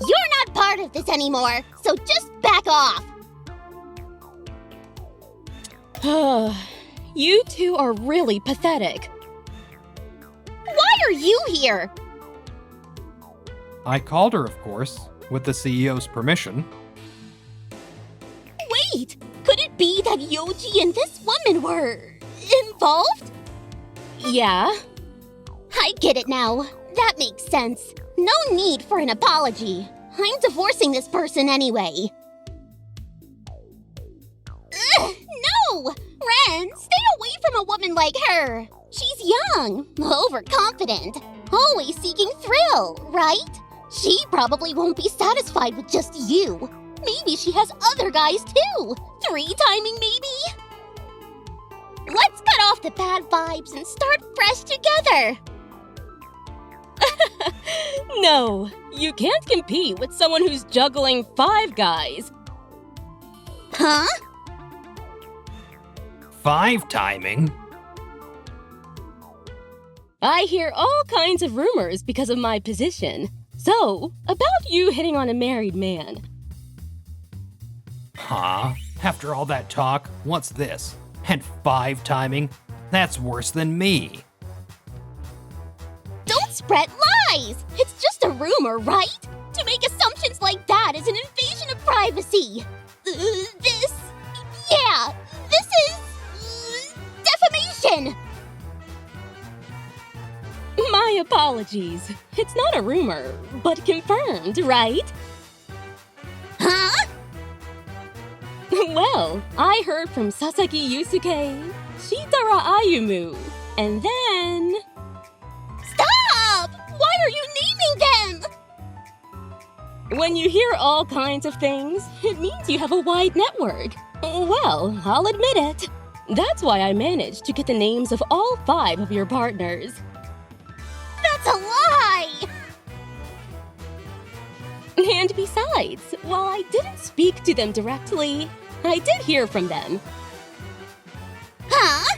You're not part of this anymore, so just back off! You two are really pathetic. Why are you here? I called her, of course, with the CEO's permission. Wait! Could it be that Yoji and this woman were involved? Yeah? I get it now. That makes sense. No need for an apology. I'm divorcing this person anyway. Ugh, no! Ren, stay away from a woman like her. She's young, overconfident, always seeking thrill, right? She probably won't be satisfied with just you. Maybe she has other guys too. 3-timing maybe? Let's cut off the bad vibes and start fresh together. No, you can't compete with someone who's juggling 5 guys. Huh? 5-timing? I hear all kinds of rumors because of my position. So, about you hitting on a married man. Huh? After all that talk, what's this? And 5-timing? That's worse than me. Don't spread lies! It's just a rumor, right? To make assumptions like that is an invasion of privacy. This is defamation! My apologies. It's not a rumor, but confirmed, right? Huh? Well, I heard from Sasaki Yusuke, Shitara Ayumu, and then... Stop! Why are you naming them? When you hear all kinds of things, it means you have a wide network. Well, I'll admit it. That's why I managed to get the names of all 5 of your partners. That's a lie! And besides, while I didn't speak to them directly, I did hear from them. Huh?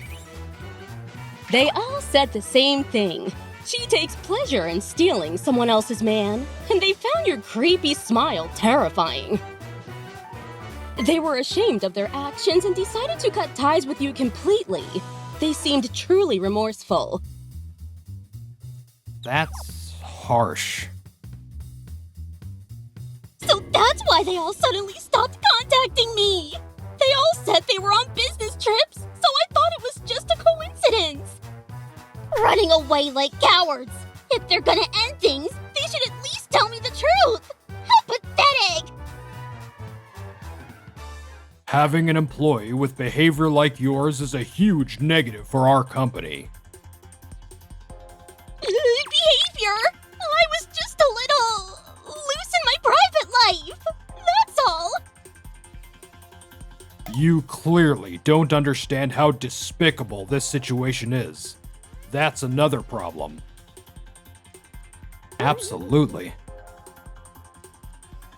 They all said the same thing. She takes pleasure in stealing someone else's man, and they found your creepy smile terrifying. They were ashamed of their actions and decided to cut ties with you completely. They seemed truly remorseful. That's harsh. So that's why they all suddenly stopped contacting me! They all said they were on business trips, so I thought it was just a coincidence! Running away like cowards! If they're gonna end things, they should at least tell me the truth! How pathetic! Having an employee with behavior like yours is a huge negative for our company. Behavior? I was just a little loose in my private life! That's all! You clearly don't understand how despicable this situation is. That's another problem. Absolutely.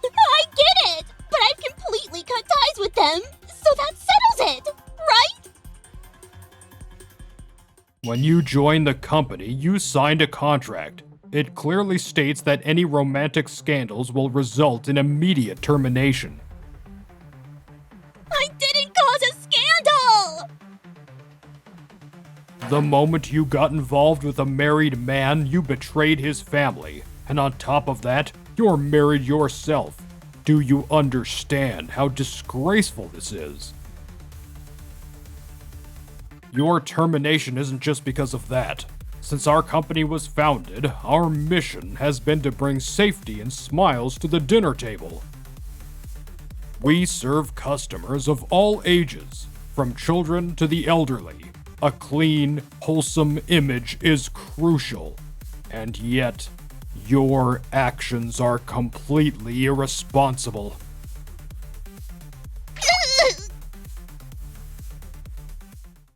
I get it! But I've completely cut ties with them, so that settles it, right? When you joined the company, you signed a contract. It clearly states that any romantic scandals will result in immediate termination. I didn't cause a scandal! The moment you got involved with a married man, you betrayed his family. And on top of that, you're married yourself. Do you understand how disgraceful this is? Your termination isn't just because of that. Since our company was founded, our mission has been to bring safety and smiles to the dinner table. We serve customers of all ages, from children to the elderly. A clean, wholesome image is crucial. And yet, your actions are completely irresponsible.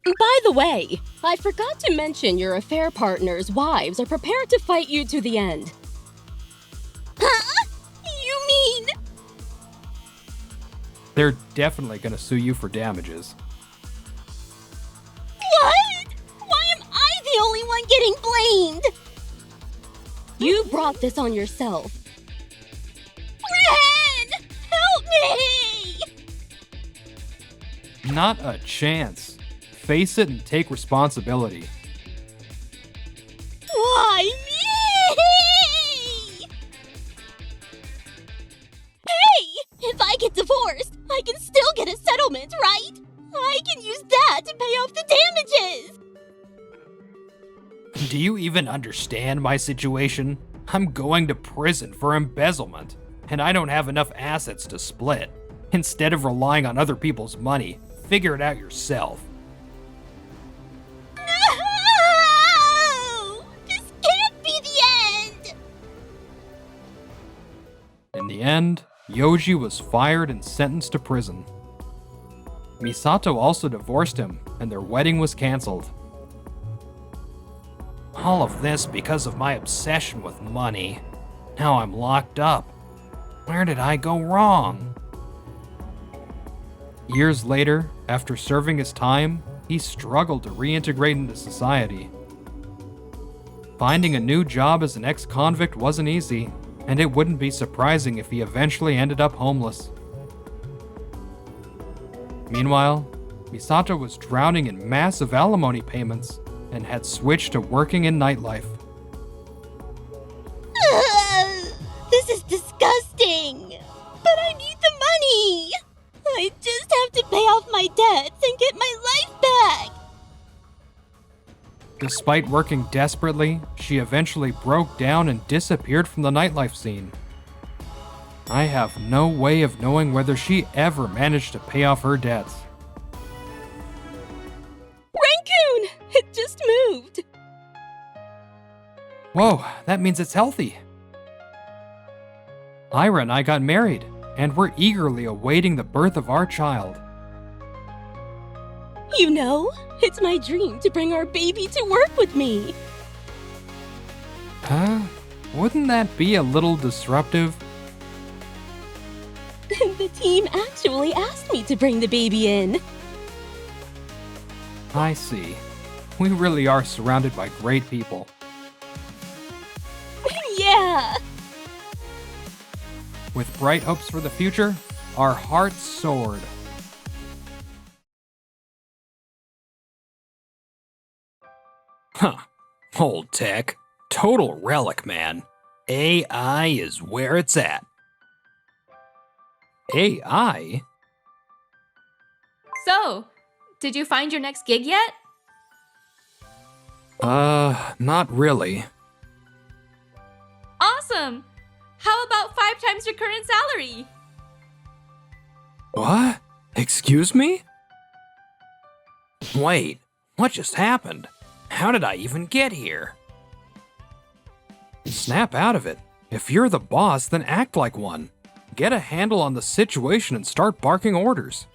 By the way, I forgot to mention your affair partners' wives are prepared to fight you to the end. Huh? You mean... They're definitely gonna sue you for damages. brought this on yourself. Ren! Help me! Not a chance. Face it and take responsibility. Why me? Hey! If I get divorced, I can still get a settlement, right? I can use that to pay off the damages! Do you even understand my situation? I'm going to prison for embezzlement, and I don't have enough assets to split. Instead of relying on other people's money, figure it out yourself. No! This can't be the end! In the end, Yoji was fired and sentenced to prison. Misato also divorced him, and their wedding was canceled. All of this because of my obsession with money. Now I'm locked up. Where did I go wrong? Years later, after serving his time, he struggled to reintegrate into society. Finding a new job as an ex-convict wasn't easy, and it wouldn't be surprising if he eventually ended up homeless. Meanwhile, Misato was drowning in massive alimony payments and had switched to working in nightlife. This is disgusting! But I need the money! I just have to pay off my debts and get my life back! Despite working desperately, she eventually broke down and disappeared from the nightlife scene. I have no way of knowing whether she ever managed to pay off her debts. Raccoon! It just moved! Whoa, that means it's healthy. Ira and I got married, and we're eagerly awaiting the birth of our child. You know, it's my dream to bring our baby to work with me. Huh? Wouldn't that be a little disruptive? The team actually asked me to bring the baby in. I see. We really are surrounded by great people. Yeah! With bright hopes for the future, our hearts soared. Huh. Old tech. Total relic, man. AI is where it's at. AI? So, did you find your next gig yet? Not really. Awesome! How about 5 times your current salary? What? Excuse me? Wait, what just happened? How did I even get here? Snap out of it. If you're the boss, then act like one. Get a handle on the situation and start barking orders.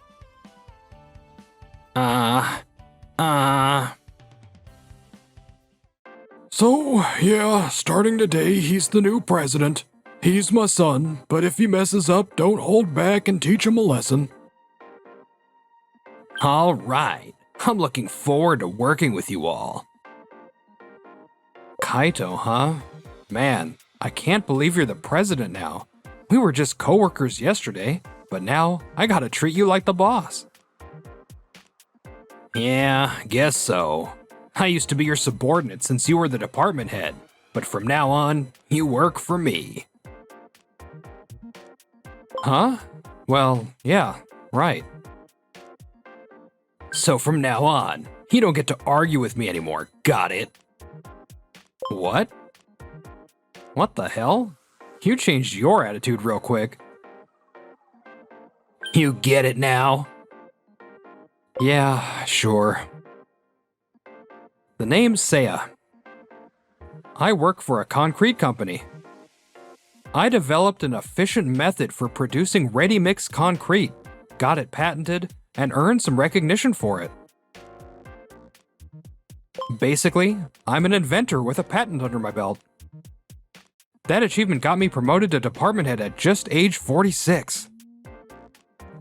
So, yeah, starting today, he's the new president. He's my son, but if he messes up, don't hold back and teach him a lesson. All right. I'm looking forward to working with you all. Kaito, huh? Man, I can't believe you're the president now. We were just coworkers yesterday, but now I gotta treat you like the boss. Yeah, guess so. I used to be your subordinate since you were the department head, but from now on, you work for me. Huh? Well, yeah, right. So from now on, you don't get to argue with me anymore, got it? What? What the hell? You changed your attitude real quick. You get it now? Yeah, sure. The name's Seiya. I work for a concrete company. I developed an efficient method for producing ready-mix concrete, got it patented, and earned some recognition for it. Basically, I'm an inventor with a patent under my belt. That achievement got me promoted to department head at just age 46.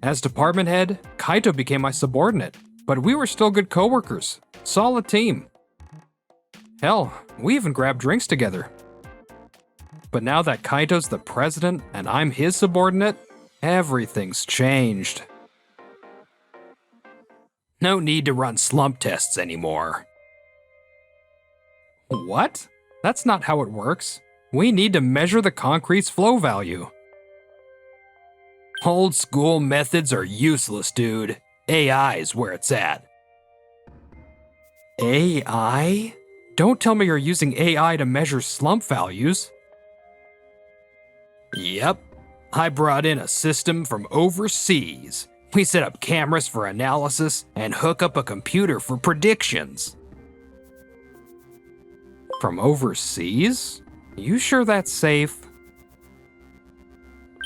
As department head, Kaito became my subordinate, but we were still good coworkers. Solid team. Hell, we even grabbed drinks together. But now that Kaito's the president and I'm his subordinate, everything's changed. No need to run slump tests anymore. What? That's not how it works. We need to measure the concrete's flow value. Old school methods are useless, dude. AI's where it's at. AI? Don't tell me you're using AI to measure slump values. Yep. I brought in a system from overseas. We set up cameras for analysis and hook up a computer for predictions. From overseas? You sure that's safe?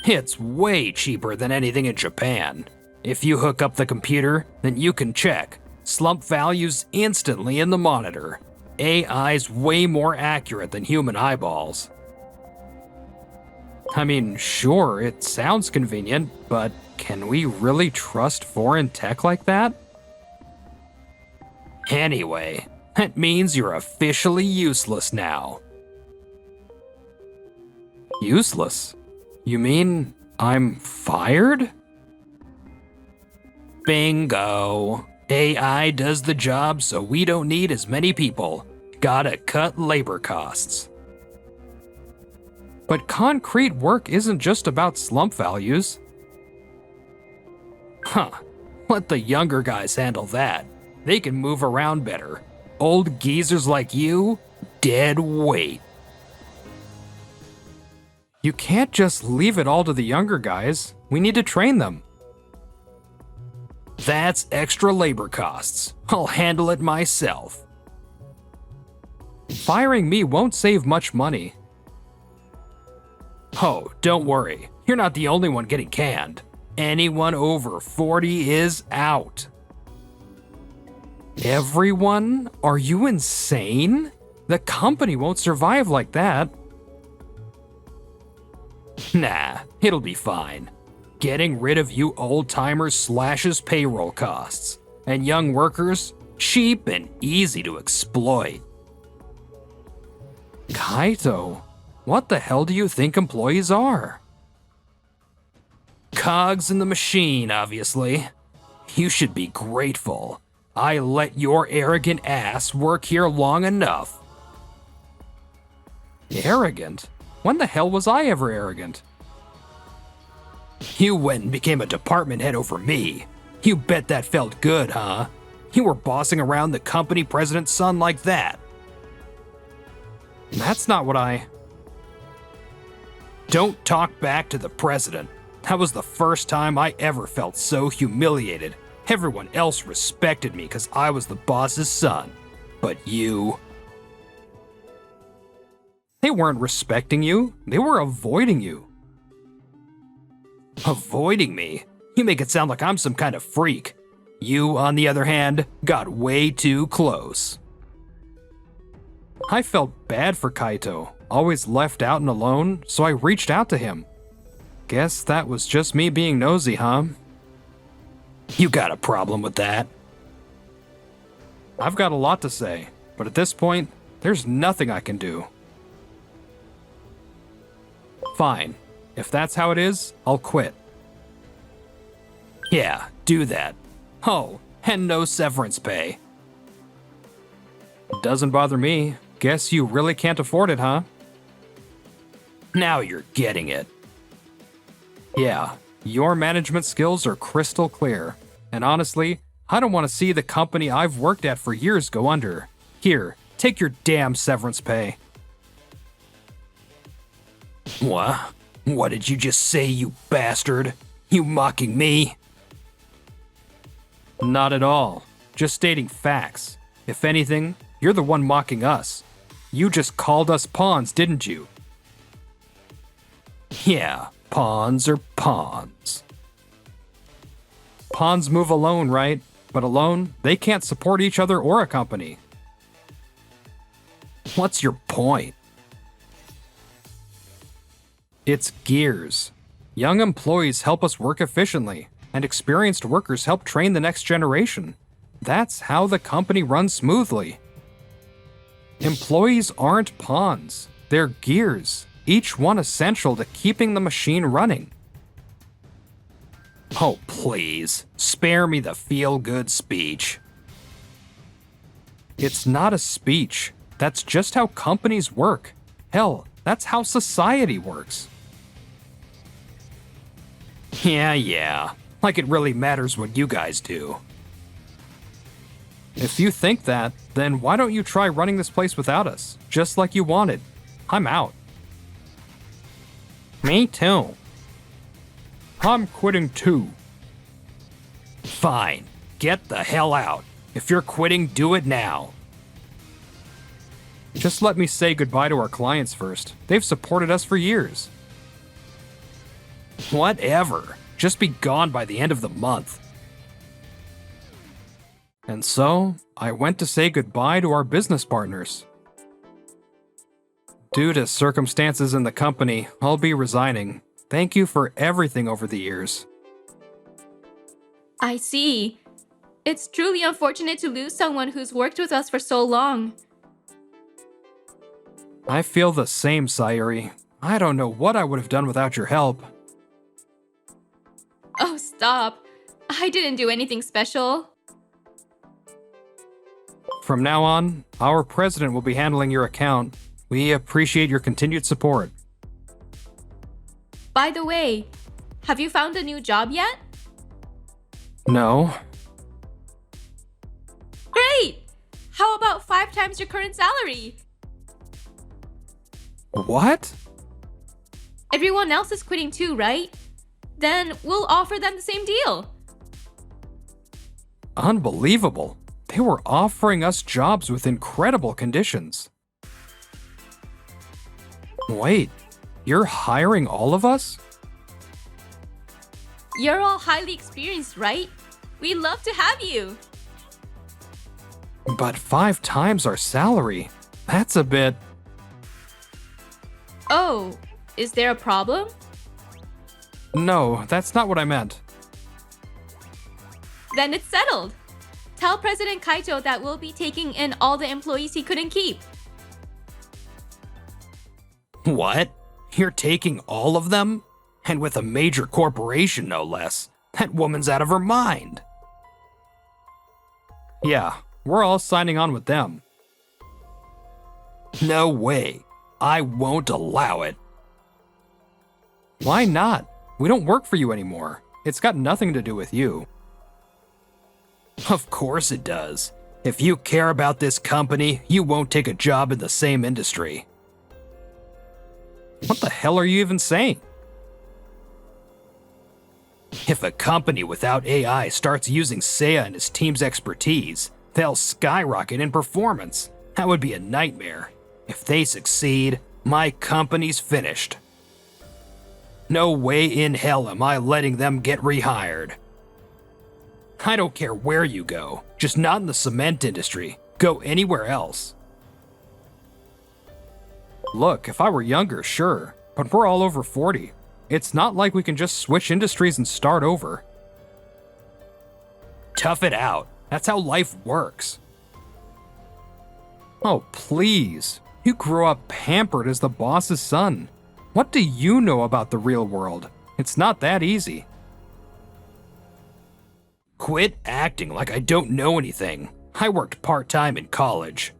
It's way cheaper than anything in Japan. If you hook up the computer, then you can check slump values instantly in the monitor. AI's way more accurate than human eyeballs. I mean, sure, it sounds convenient, but can we really trust foreign tech like that? Anyway, that means you're officially useless now. Useless? You mean I'm fired? Bingo. AI does the job so we don't need as many people. Gotta cut labor costs. But concrete work isn't just about slump values. Huh. Let the younger guys handle that. They can move around better. Old geezers like you, dead weight. You can't just leave it all to the younger guys. We need to train them. That's extra labor costs. I'll handle it myself. Firing me won't save much money. Oh, don't worry. You're not the only one getting canned. Anyone over 40 is out. Everyone? Are you insane? The company won't survive like that. Nah, it'll be fine. Getting rid of you old-timers slashes payroll costs, and young workers, cheap and easy to exploit. Kaito, what the hell do you think employees are? Cogs in the machine, obviously. You should be grateful. I let your arrogant ass work here long enough. Arrogant? When the hell was I ever arrogant? You went and became a department head over me. You bet that felt good, huh? You were bossing around the company president's son like that. That's not what I... Don't talk back to the president. That was the first time I ever felt so humiliated. Everyone else respected me because I was the boss's son. But you... They weren't respecting you. They were avoiding you. Avoiding me? You make it sound like I'm some kind of freak. You, on the other hand, got way too close. I felt bad for Kaito, always left out and alone, so I reached out to him. Guess that was just me being nosy, huh? You got a problem with that? I've got a lot to say, but at this point, there's nothing I can do. Fine. If that's how it is, I'll quit. Yeah, do that. Oh, and no severance pay. Doesn't bother me. Guess you really can't afford it, huh? Now you're getting it. Yeah, your management skills are crystal clear. And honestly, I don't want to see the company I've worked at for years go under. Here, take your damn severance pay. What? What did you just say, you bastard? You mocking me? Not at all. Just stating facts. If anything, you're the one mocking us. You just called us pawns, didn't you? Yeah, pawns are pawns. Pawns move alone, right? But alone, they can't support each other or a company. What's your point? It's gears. Young employees help us work efficiently, and experienced workers help train the next generation. That's how the company runs smoothly. Employees aren't pawns, they're gears. each one essential to keeping the machine running. Oh, please, spare me the feel-good speech. It's not a speech. That's just how companies work. Hell, that's how society works. Yeah. Like it really matters what you guys do. If you think that, then why don't you try running this place without us, just like you wanted? I'm out. Me too. I'm quitting too. Fine. Get the hell out. If you're quitting, do it now. Just let me say goodbye to our clients first. They've supported us for years. Whatever. Just be gone by the end of the month. And so, I went to say goodbye to our business partners. Due to circumstances in the company, I'll be resigning. Thank you for everything over the years. I see. It's truly unfortunate to lose someone who's worked with us for so long. I feel the same, Sayuri. I don't know what I would have done without your help. Oh, stop. I didn't do anything special. From now on, our president will be handling your account. We appreciate your continued support. By the way, have you found a new job yet? No. Great! How about 5 times your current salary? What? Everyone else is quitting too, right? Then we'll offer them the same deal. Unbelievable. They were offering us jobs with incredible conditions. Wait, you're hiring all of us? You're all highly experienced, right? We'd love to have you. But 5 times our salary? That's a bit... Oh, is there a problem? No, that's not what I meant. Then it's settled. Tell President Kaito that we'll be taking in all the employees he couldn't keep. What? You're taking all of them? And with a major corporation, no less. That woman's out of her mind. Yeah, we're all signing on with them. No way. I won't allow it. Why not? We don't work for you anymore. It's got nothing to do with you. Of course it does. If you care about this company, you won't take a job in the same industry. What the hell are you even saying? If a company without AI starts using Seiya and his team's expertise, they'll skyrocket in performance. That would be a nightmare. If they succeed, my company's finished. No way in hell am I letting them get rehired. I don't care where you go, just not in the cement industry. Go anywhere else. Look, if I were younger, sure, but we're all over 40. It's not like we can just switch industries and start over. Tough it out. That's how life works. Oh, please. You grew up pampered as the boss's son. What do you know about the real world? It's not that easy. Quit acting like I don't know anything. I worked part-time in college.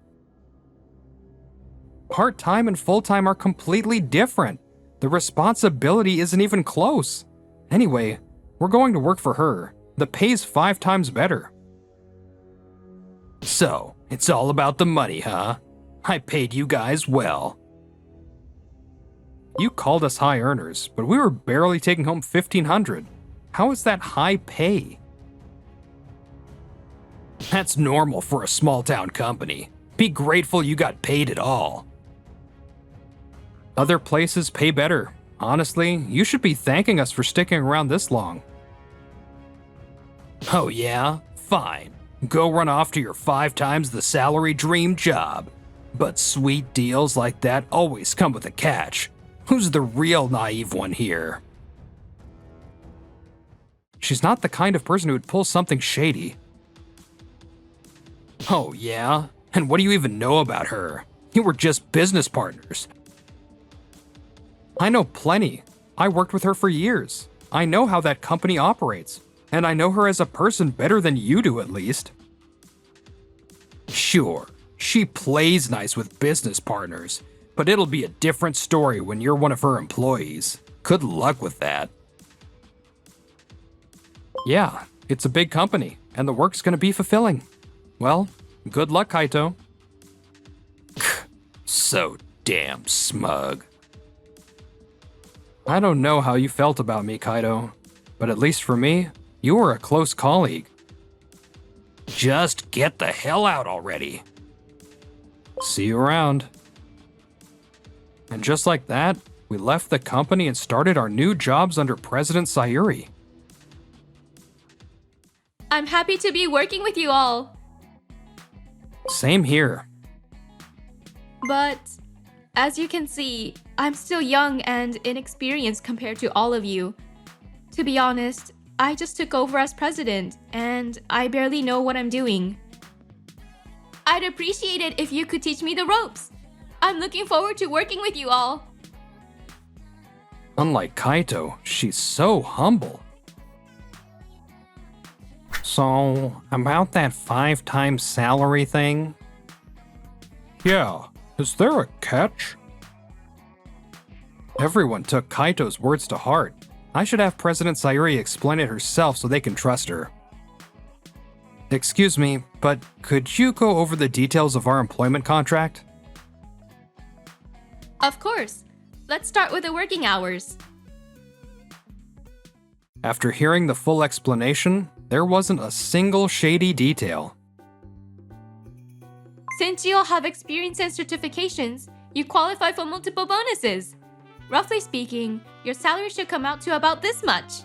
Part-time and full-time are completely different. The responsibility isn't even close. Anyway, we're going to work for her. The pay's 5 times better. So, it's all about the money, huh? I paid you guys well. You called us high earners, but we were barely taking home $1,500. How is that high pay? That's normal for a small-town company. Be grateful you got paid at all. Other places pay better. Honestly, you should be thanking us for sticking around this long. Oh yeah? Fine. Go run off to your 5 times the salary dream job. But sweet deals like that always come with a catch. Who's the real naive one here? She's not the kind of person who would pull something shady. Oh yeah? And what do you even know about her? You were just business partners. I know plenty. I worked with her for years. I know how that company operates, and I know her as a person better than you do at least. Sure, she plays nice with business partners, but it'll be a different story when you're one of her employees. Good luck with that. Yeah, it's a big company, and the work's gonna be fulfilling. Well, good luck, Kaito. So damn smug. I don't know how you felt about me, Kaito, but at least for me, you were a close colleague. Just get the hell out already. See you around. And just like that, we left the company and started our new jobs under President Sayuri. I'm happy to be working with you all. Same here. But as you can see, I'm still young and inexperienced compared to all of you. To be honest, I just took over as president, and I barely know what I'm doing. I'd appreciate it if you could teach me the ropes. I'm looking forward to working with you all. Unlike Kaito, she's so humble. So, about that 5 times salary thing? Yeah, is there a catch? Everyone took Kaito's words to heart. I should have President Sayuri explain it herself so they can trust her. Excuse me, but could you go over the details of our employment contract? Of course. Let's start with the working hours. After hearing the full explanation, there wasn't a single shady detail. Since you all have experience and certifications, you qualify for multiple bonuses. Roughly speaking, your salary should come out to about this much.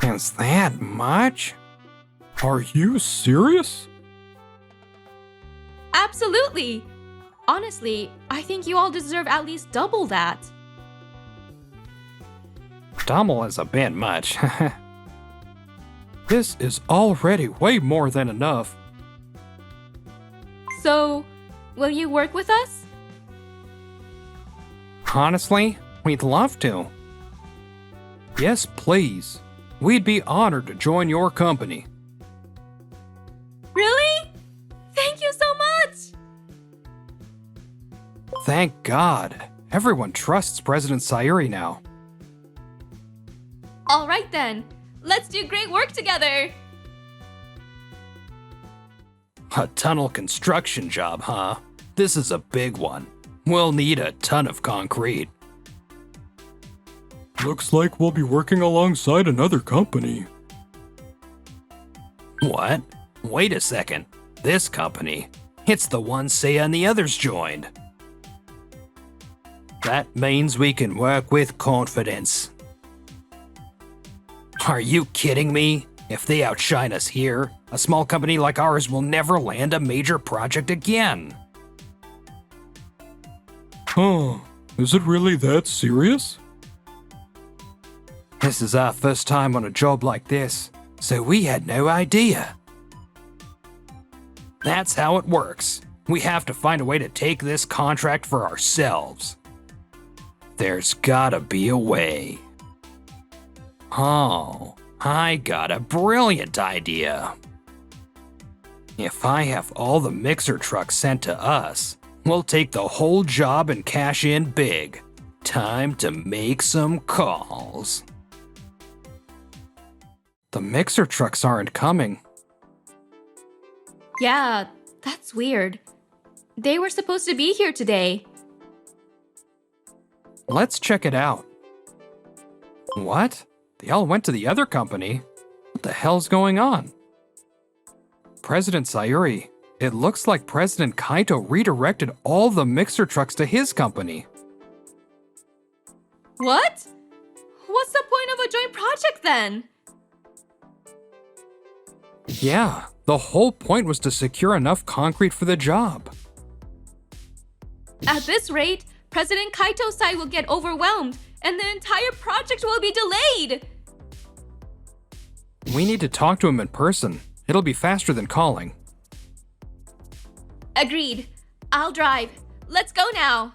Is that much? Are you serious? Absolutely! Honestly, I think you all deserve at least double that. Double is a bit much. This is already way more than enough. So, will you work with us? Honestly, we'd love to. Yes, please. We'd be honored to join your company. Really? Thank you so much! Thank God. Everyone trusts President Sayuri now. Alright then, let's do great work together! A tunnel construction job, huh? This is a big one. We'll need a ton of concrete. Looks like we'll be working alongside another company. What? Wait a second. This company? It's the one Seiya and the others joined. That means we can work with confidence. Are you kidding me? If they outshine us here, a small company like ours will never land a major project again. Huh, is it really that serious? This is our first time on a job like this, so we had no idea. That's how it works. We have to find a way to take this contract for ourselves. There's gotta be a way. Oh, I got a brilliant idea. If I have all the mixer trucks sent to us, we'll take the whole job and cash in big. Time to make some calls. The mixer trucks aren't coming. Yeah, that's weird. They were supposed to be here today. Let's check it out. What? They all went to the other company? What the hell's going on? President Sayuri, it looks like President Kaito redirected all the mixer trucks to his company. What? What's the point of a joint project then? Yeah, the whole point was to secure enough concrete for the job. At this rate, President Kaito's side will get overwhelmed and the entire project will be delayed! We need to talk to him in person. It'll be faster than calling. Agreed. I'll drive. Let's go now.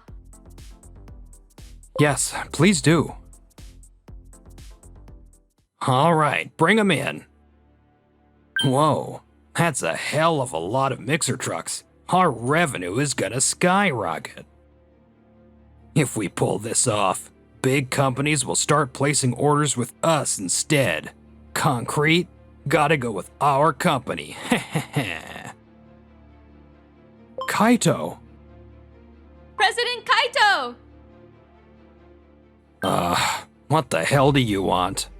Yes, please do. All right, bring 'em in. Whoa, that's a hell of a lot of mixer trucks. Our revenue is gonna skyrocket. If we pull this off, big companies will start placing orders with us instead. Concrete, gotta go with our company. Kaito! President Kaito! What the hell do you want?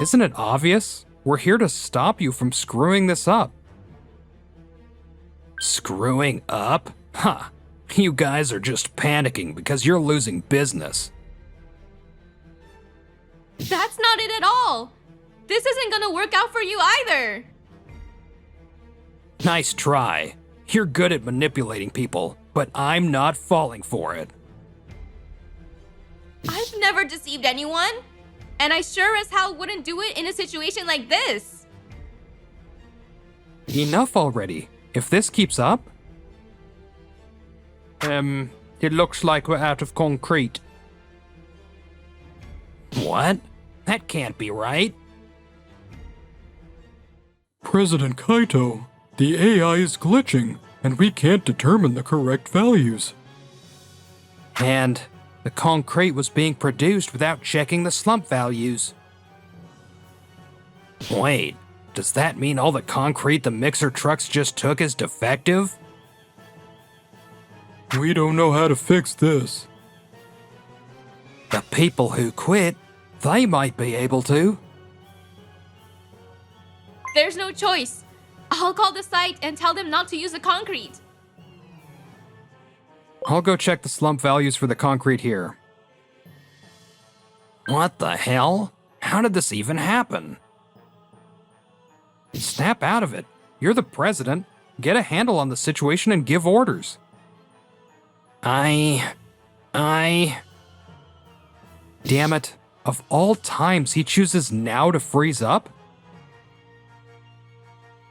Isn't it obvious? We're here to stop you from screwing this up. Screwing up? Huh. You guys are just panicking because you're losing business. That's not it at all! This isn't gonna work out for you either! Nice try. You're good at manipulating people, but I'm not falling for it. I've never deceived anyone, and I sure as hell wouldn't do it in a situation like this. Enough already. If this keeps up... it looks like we're out of concrete. What? That can't be right. President Kaito, the AI is glitching, and we can't determine the correct values. And the concrete was being produced without checking the slump values. Wait, does that mean all the concrete the mixer trucks just took is defective? We don't know how to fix this. The people who quit, they might be able to. There's no choice. I'll call the site and tell them not to use the concrete. I'll go check the slump values for the concrete here. What the hell? How did this even happen? Snap out of it. You're the president. Get a handle on the situation and give orders. I... Damn it. Of all times, he chooses now to freeze up?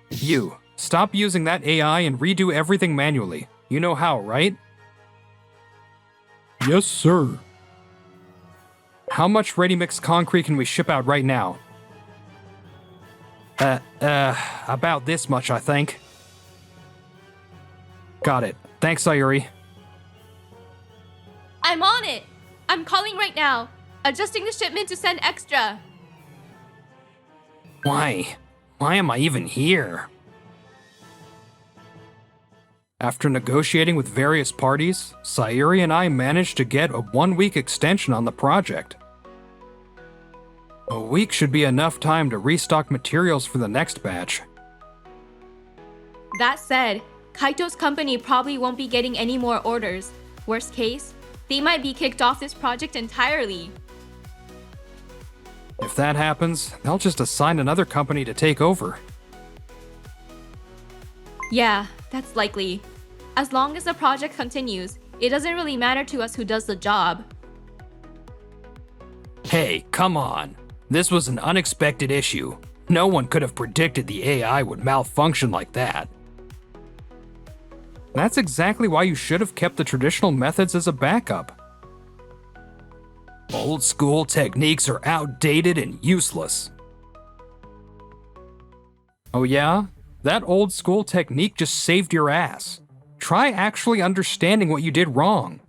You, stop using that AI and redo everything manually. You know how, right? Yes, sir. How much ready-mix concrete can we ship out right now? About this much, I think. Got it. Thanks, Sayuri. I'm on it. I'm calling right now. Adjusting the shipment to send extra. Why? Why am I even here? After negotiating with various parties, Sayuri and I managed to get a 1-week extension on the project. A week should be enough time to restock materials for the next batch. That said, Kaito's company probably won't be getting any more orders. Worst case, they might be kicked off this project entirely. If that happens, they'll just assign another company to take over. Yeah, that's likely. As long as the project continues, it doesn't really matter to us who does the job. Hey, come on. This was an unexpected issue. No one could have predicted the AI would malfunction like that. That's exactly why you should have kept the traditional methods as a backup. Old school techniques are outdated and useless. Oh yeah? That old school technique just saved your ass. Try actually understanding what you did wrong.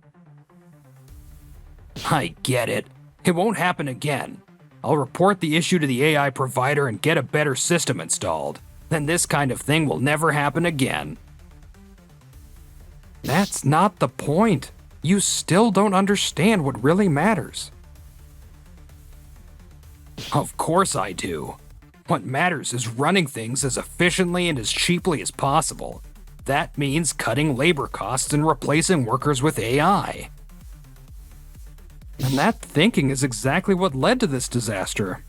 I get it. It won't happen again. I'll report the issue to the AI provider and get a better system installed. Then this kind of thing will never happen again. That's not the point. You still don't understand what really matters. Of course I do. What matters is running things as efficiently and as cheaply as possible. That means cutting labor costs and replacing workers with AI. And that thinking is exactly what led to this disaster.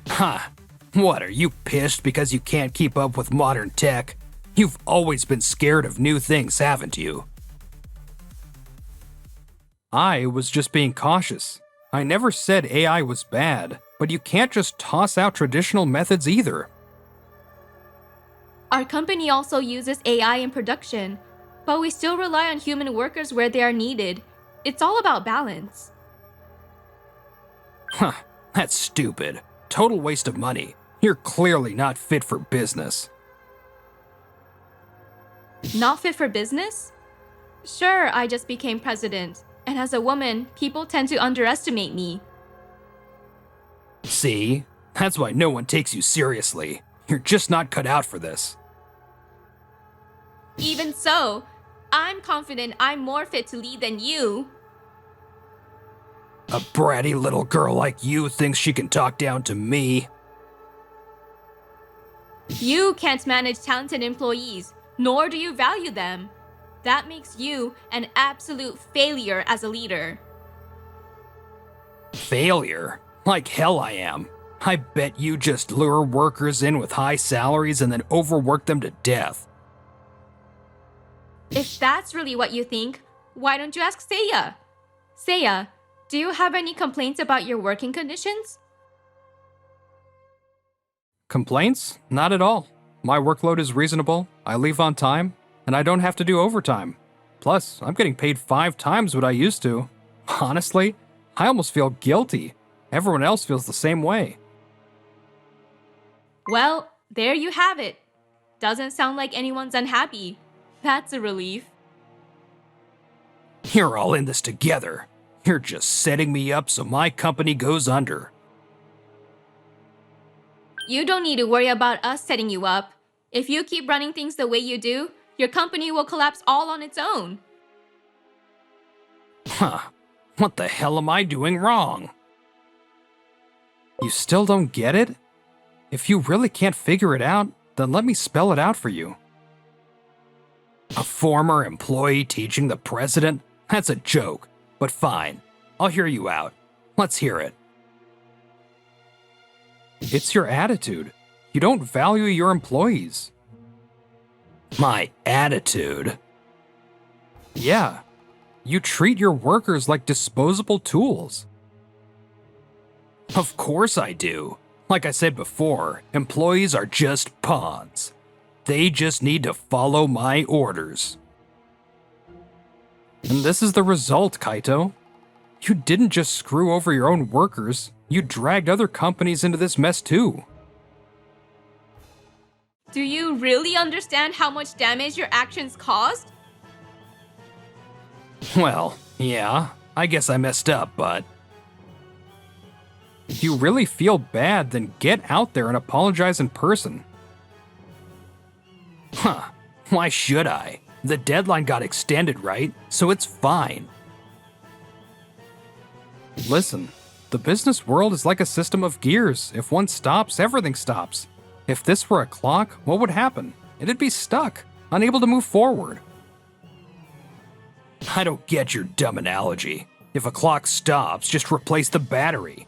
Ha! What, are you pissed because you can't keep up with modern tech? You've always been scared of new things, haven't you? I was just being cautious. I never said AI was bad, but you can't just toss out traditional methods either. Our company also uses AI in production. But we still rely on human workers where they are needed. It's all about balance. Huh, that's stupid. Total waste of money. You're clearly not fit for business. Not fit for business? Sure, I just became president. And as a woman, people tend to underestimate me. See? That's why no one takes you seriously. You're just not cut out for this. Even so, I'm confident I'm more fit to lead than you. A bratty little girl like you thinks she can talk down to me. You can't manage talented employees, nor do you value them. That makes you an absolute failure as a leader. Failure? Like hell I am. I bet you just lure workers in with high salaries and then overwork them to death. If that's really what you think, why don't you ask Seiya? Seiya, do you have any complaints about your working conditions? Complaints? Not at all. My workload is reasonable, I leave on time, and I don't have to do overtime. Plus, I'm getting paid 5 times what I used to. Honestly, I almost feel guilty. Everyone else feels the same way. Well, there you have it. Doesn't sound like anyone's unhappy. That's a relief. You're all in this together. You're just setting me up so my company goes under. You don't need to worry about us setting you up. If you keep running things the way you do, your company will collapse all on its own. Huh. What the hell am I doing wrong? You still don't get it? If you really can't figure it out, then let me spell it out for you. A former employee teaching the president? That's a joke. But fine. I'll hear you out. Let's hear it. It's your attitude. You don't value your employees. My attitude? Yeah. You treat your workers like disposable tools. Of course I do. Like I said before, employees are just pawns. They just need to follow my orders. And this is the result, Kaito. You didn't just screw over your own workers, you dragged other companies into this mess too. Do you really understand how much damage your actions caused? Well, yeah, I guess I messed up, but... If you really feel bad, then get out there and apologize in person. Huh, why should I? The deadline got extended, right? So it's fine. Listen, the business world is like a system of gears. If one stops, everything stops. If this were a clock, what would happen? It'd be stuck, unable to move forward. I don't get your dumb analogy. If a clock stops, just replace the battery.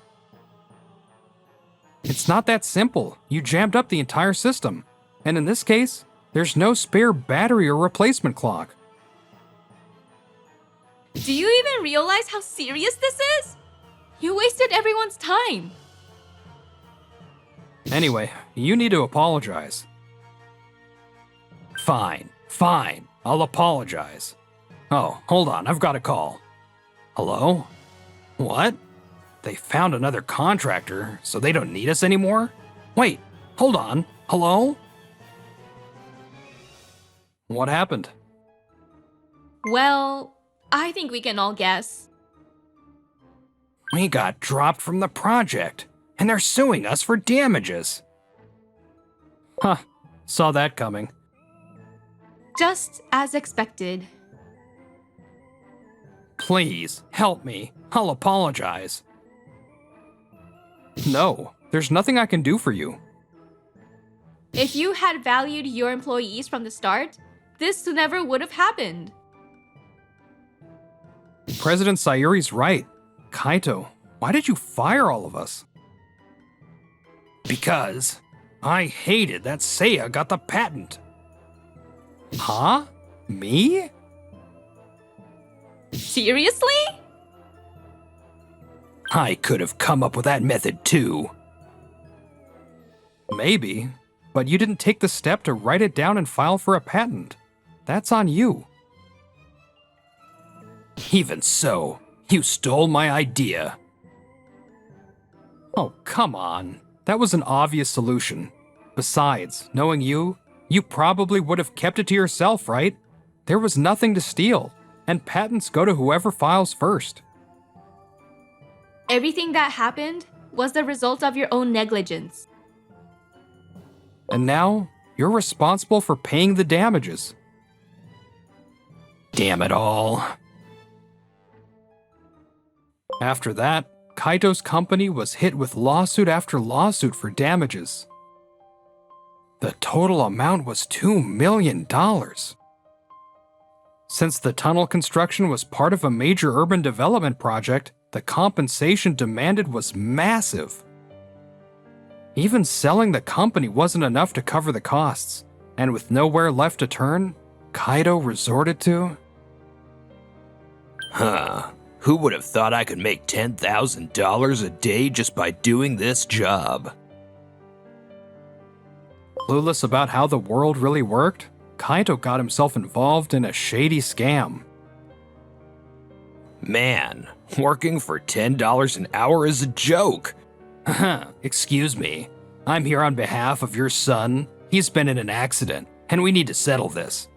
It's not that simple. You jammed up the entire system. And in this case, there's no spare battery or replacement clock. Do you even realize how serious this is? You wasted everyone's time. Anyway, you need to apologize. Fine, I'll apologize. Oh, hold on, I've got a call. Hello? What? They found another contractor, so they don't need us anymore? Wait, hold on. Hello? What happened? Well, I think we can all guess. We got dropped from the project, and they're suing us for damages. Huh, saw that coming. Just as expected. Please, help me. I'll apologize. No, there's nothing I can do for you. If you had valued your employees from the start, this never would have happened. President Sayuri's right. Kaito, why did you fire all of us? Because I hated that Seiya got the patent. Huh? Me? Seriously? I could have come up with that method too. Maybe, but you didn't take the step to write it down and file for a patent. That's on you. Even so, you stole my idea. Oh, come on. That was an obvious solution. Besides, knowing you probably would have kept it to yourself, right? There was nothing to steal, and patents go to whoever files first. Everything that happened was the result of your own negligence. And now, you're responsible for paying the damages. Damn it all. After that, Kaito's company was hit with lawsuit after lawsuit for damages. The total amount was $2 million. Since the tunnel construction was part of a major urban development project, the compensation demanded was massive. Even selling the company wasn't enough to cover the costs, and with nowhere left to turn, Kaito resorted to... Who would have thought I could make $10,000 a day just by doing this job? Clueless about how the world really worked, Kaito got himself involved in a shady scam. Man, working for $10 an hour is a joke. Excuse me. I'm here on behalf of your son. He's been in an accident, and we need to settle this.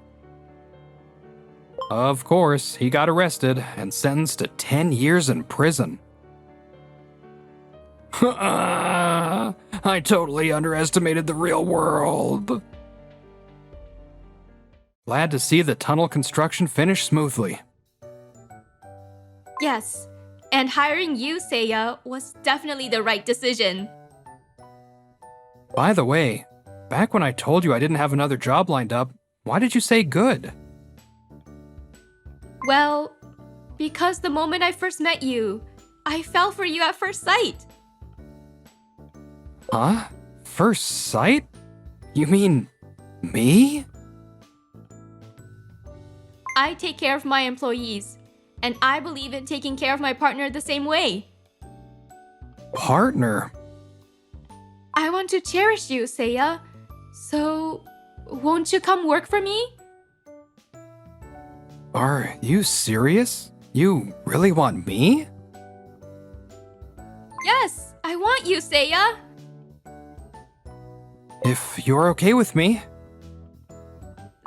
Of course, he got arrested and sentenced to 10 years in prison. I totally underestimated the real world. Glad to see the tunnel construction finish smoothly. Yes, and hiring you, Seiya, was definitely the right decision. By the way, back when I told you I didn't have another job lined up, why did you say good? Well, because the moment I first met you, I fell for you at first sight. Huh? First sight? You mean me? I take care of my employees, and I believe in taking care of my partner the same way. Partner? I want to cherish you, Seiya. So, won't you come work for me? Are you serious? You really want me? Yes, I want you, Seiya. If you're okay with me.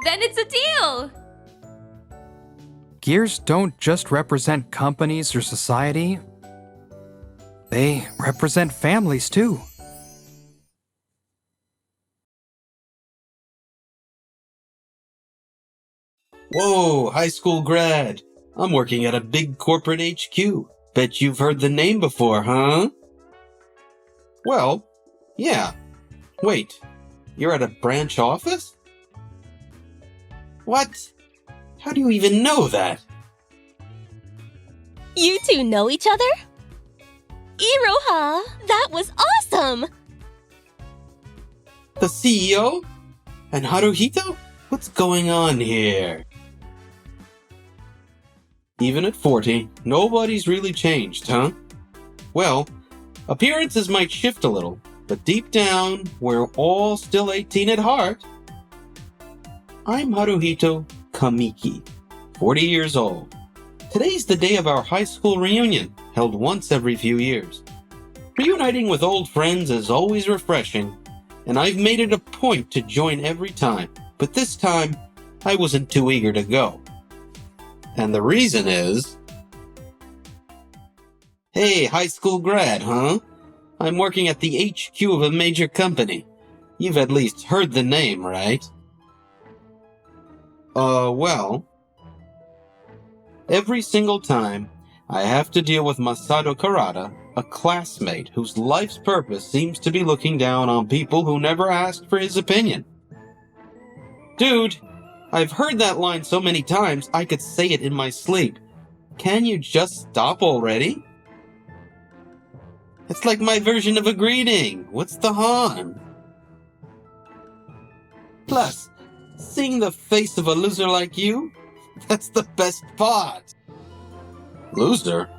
Then it's a deal. Gears don't just represent companies or society. They represent families too. Whoa, high school grad. I'm working at a big corporate HQ. Bet you've heard the name before, huh? Well, yeah. Wait, you're at a branch office? What? How do you even know that? You two know each other? Iroha, that was awesome! The CEO? And Haruhito? What's going on here? Even at 40, nobody's really changed, huh? Well, appearances might shift a little, but deep down, we're all still 18 at heart. I'm Haruhito Kamiki, 40 years old. Today's the day of our high school reunion, held once every few years. Reuniting with old friends is always refreshing, and I've made it a point to join every time, but this time, I wasn't too eager to go. And the reason is... Hey, high school grad, huh? I'm working at the HQ of a major company. You've at least heard the name, right? Well... Every single time, I have to deal with Masato Karada, a classmate whose life's purpose seems to be looking down on people who never asked for his opinion. Dude, I've heard that line so many times I could say it in my sleep. Can you just stop already? It's like my version of a greeting. What's the harm? Plus, seeing the face of a loser like you, that's the best part. Loser?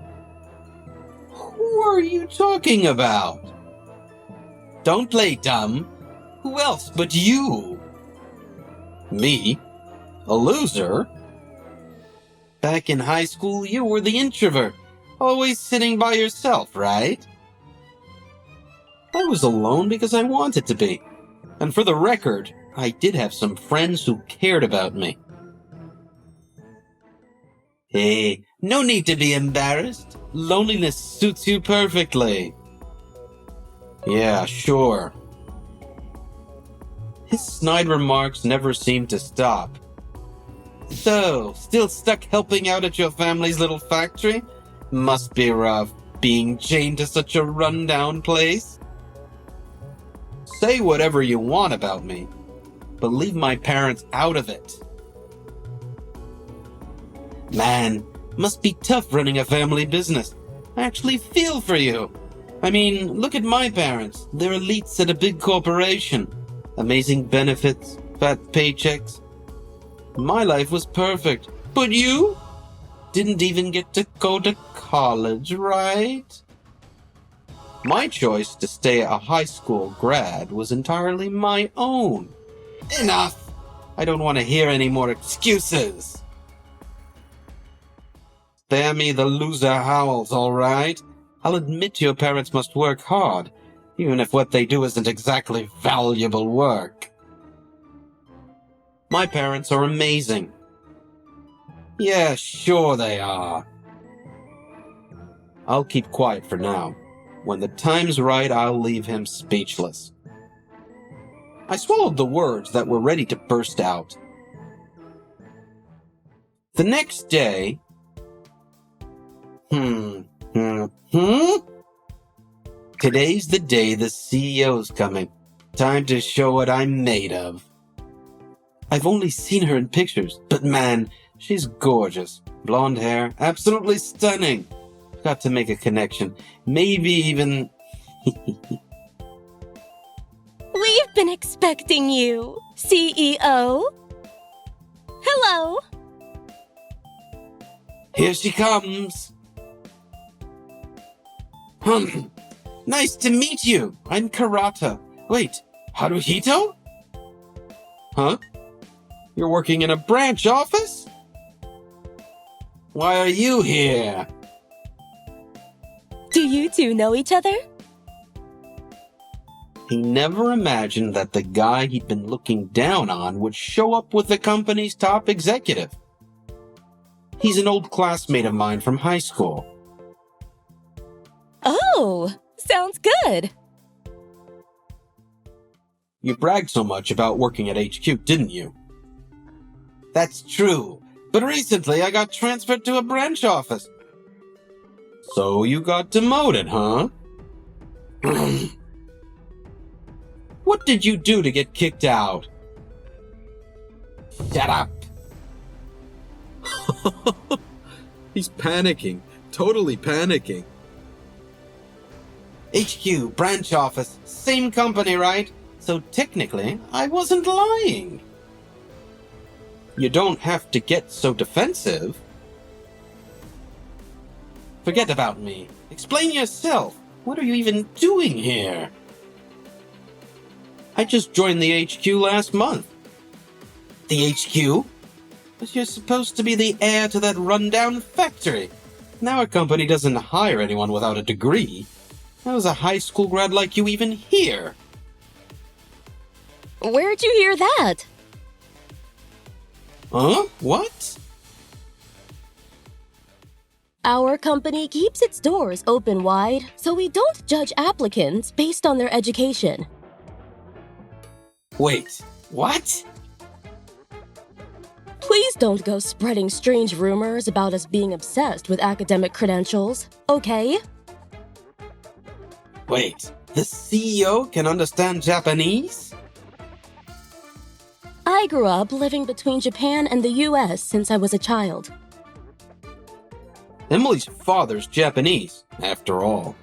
Who are you talking about? Don't play dumb. Who else but you? Me? A loser? Back in high school, you were the introvert, always sitting by yourself, right? I was alone because I wanted to be. And for the record, I did have some friends who cared about me. Hey, no need to be embarrassed. Loneliness suits you perfectly. Yeah, sure. His snide remarks never seemed to stop. So, still stuck helping out at your family's little factory? Must be rough, being chained to such a rundown place. Say whatever you want about me, but leave my parents out of it. Man, must be tough running a family business. I actually feel for you. I mean, look at my parents. They're elites at a big corporation. Amazing benefits, fat paychecks. My life was perfect. But you? Didn't even get to go to college, right? My choice to stay a high school grad was entirely my own. Enough! I don't want to hear any more excuses. Spare me the loser howls, all right? I'll admit your parents must work hard, even if what they do isn't exactly valuable work. My parents are amazing. Yeah, sure they are. I'll keep quiet for now. When the time's right, I'll leave him speechless. I swallowed the words that were ready to burst out. The next day... Today's the day the CEO's coming. Time to show what I'm made of. I've only seen her in pictures, but man, she's gorgeous. Blonde hair, absolutely stunning. Got to make a connection. Maybe even... We've been expecting you, CEO. Hello. Here she comes. Nice to meet you. I'm Karata. Wait, Haruhito? Huh? You're working in a branch office? Why are you here? Do you two know each other? He never imagined that the guy he'd been looking down on would show up with the company's top executive. He's an old classmate of mine from high school. Oh, sounds good. You bragged so much about working at HQ, didn't you? That's true, but recently I got transferred to a branch office. So you got demoted, huh? What did you do to get kicked out? Shut up! He's panicking. Totally panicking. HQ, branch office, same company, right? So technically, I wasn't lying. You don't have to get so defensive. Forget about me. Explain yourself. What are you even doing here? I just joined the HQ last month. The HQ? But you're supposed to be the heir to that rundown factory. Now our company doesn't hire anyone without a degree. How's a high school grad like you even here? Where'd you hear that? Huh? What? Our company keeps its doors open wide, so we don't judge applicants based on their education. Wait, what? Please don't go spreading strange rumors about us being obsessed with academic credentials, okay? Wait, the CEO can understand Japanese? I grew up living between Japan and the US since I was a child. Emily's father's Japanese, after all.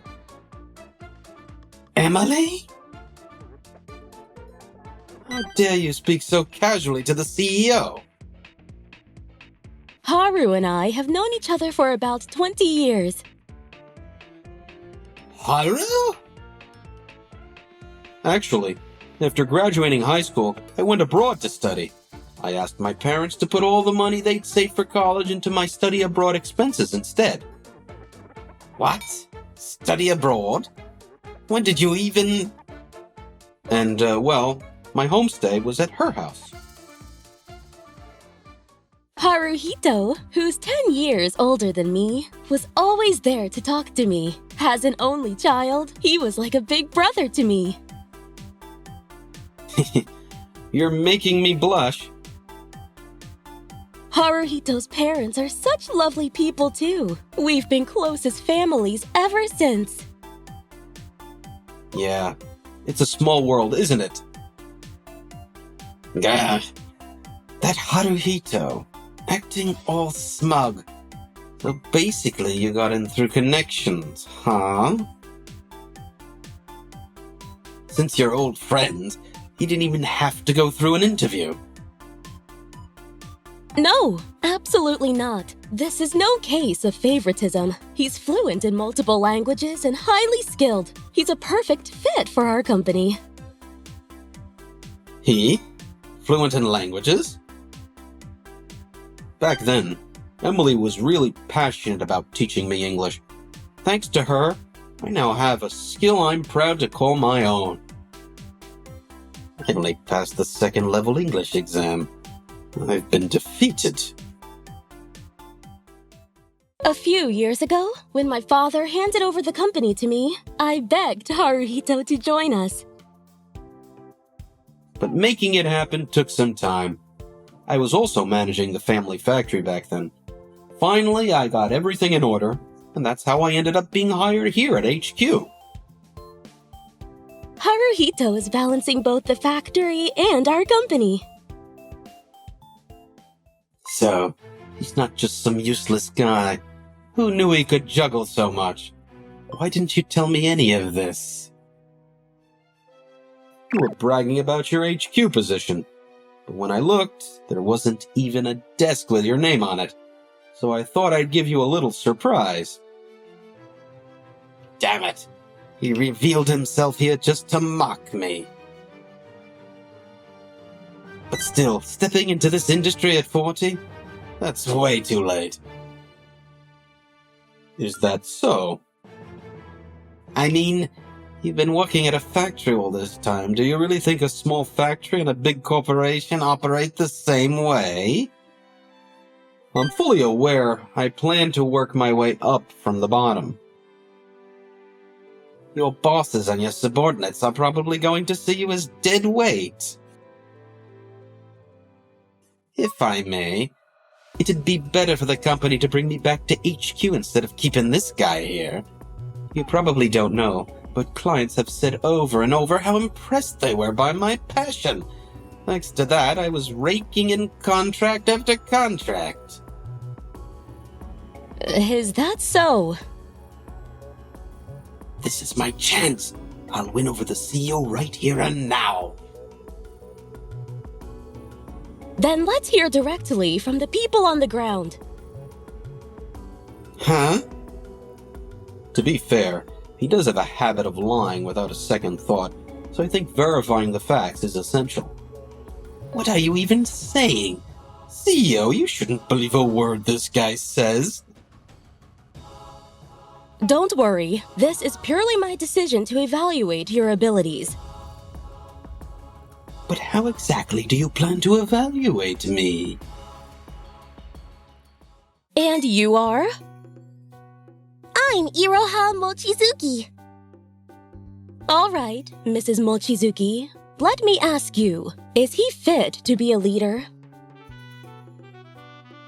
Emily? How dare you speak so casually to the CEO? Haru and I have known each other for about 20 years. Haru? Actually, after graduating high school, I went abroad to study. I asked my parents to put all the money they'd saved for college into my study abroad expenses instead. What? Study abroad? When did you even... And, well, my homestay was at her house. Haruhito, who's 10 years older than me, was always there to talk to me. As an only child, he was like a big brother to me. You're making me blush. Haruhito's parents are such lovely people too. We've been close as families ever since. Yeah, it's a small world, isn't it? Gah. That Haruhito, acting all smug. So basically you got in through connections, huh? Since you're old friends, he didn't even have to go through an interview. No, absolutely not. This is no case of favoritism. He's fluent in multiple languages and highly skilled. He's a perfect fit for our company. He? Fluent in languages? Back then, Emily was really passionate about teaching me English. Thanks to her, I now have a skill I'm proud to call my own. I only passed the second level English exam. I've been defeated. A few years ago, when my father handed over the company to me, I begged Haruhito to join us. But making it happen took some time. I was also managing the family factory back then. Finally, I got everything in order, and that's how I ended up being hired here at HQ. Haruhito is balancing both the factory and our company. So, he's not just some useless guy. Who knew he could juggle so much? Why didn't you tell me any of this? You were bragging about your HQ position, but when I looked, there wasn't even a desk with your name on it, so I thought I'd give you a little surprise. Damn it! He revealed himself here just to mock me. But still, stepping into this industry at 40? That's way too late. Is that so? I mean, you've been working at a factory all this time. Do you really think a small factory and a big corporation operate the same way? I'm fully aware I plan to work my way up from the bottom. Your bosses and your subordinates are probably going to see you as dead weight. If I may, it'd be better for the company to bring me back to HQ instead of keeping this guy here. You probably don't know, but clients have said over and over how impressed they were by my passion. Thanks to that, I was raking in contract after contract. Is that so? This is my chance. I'll win over the CEO right here and now. Then let's hear directly from the people on the ground. Huh? To be fair, he does have a habit of lying without a second thought, so I think verifying the facts is essential. What are you even saying? CEO, you shouldn't believe a word this guy says. Don't worry, this is purely my decision to evaluate your abilities. But how exactly do you plan to evaluate me? And you are? I'm Iroha Mochizuki. All right, Mrs. Mochizuki. Let me ask you, is he fit to be a leader?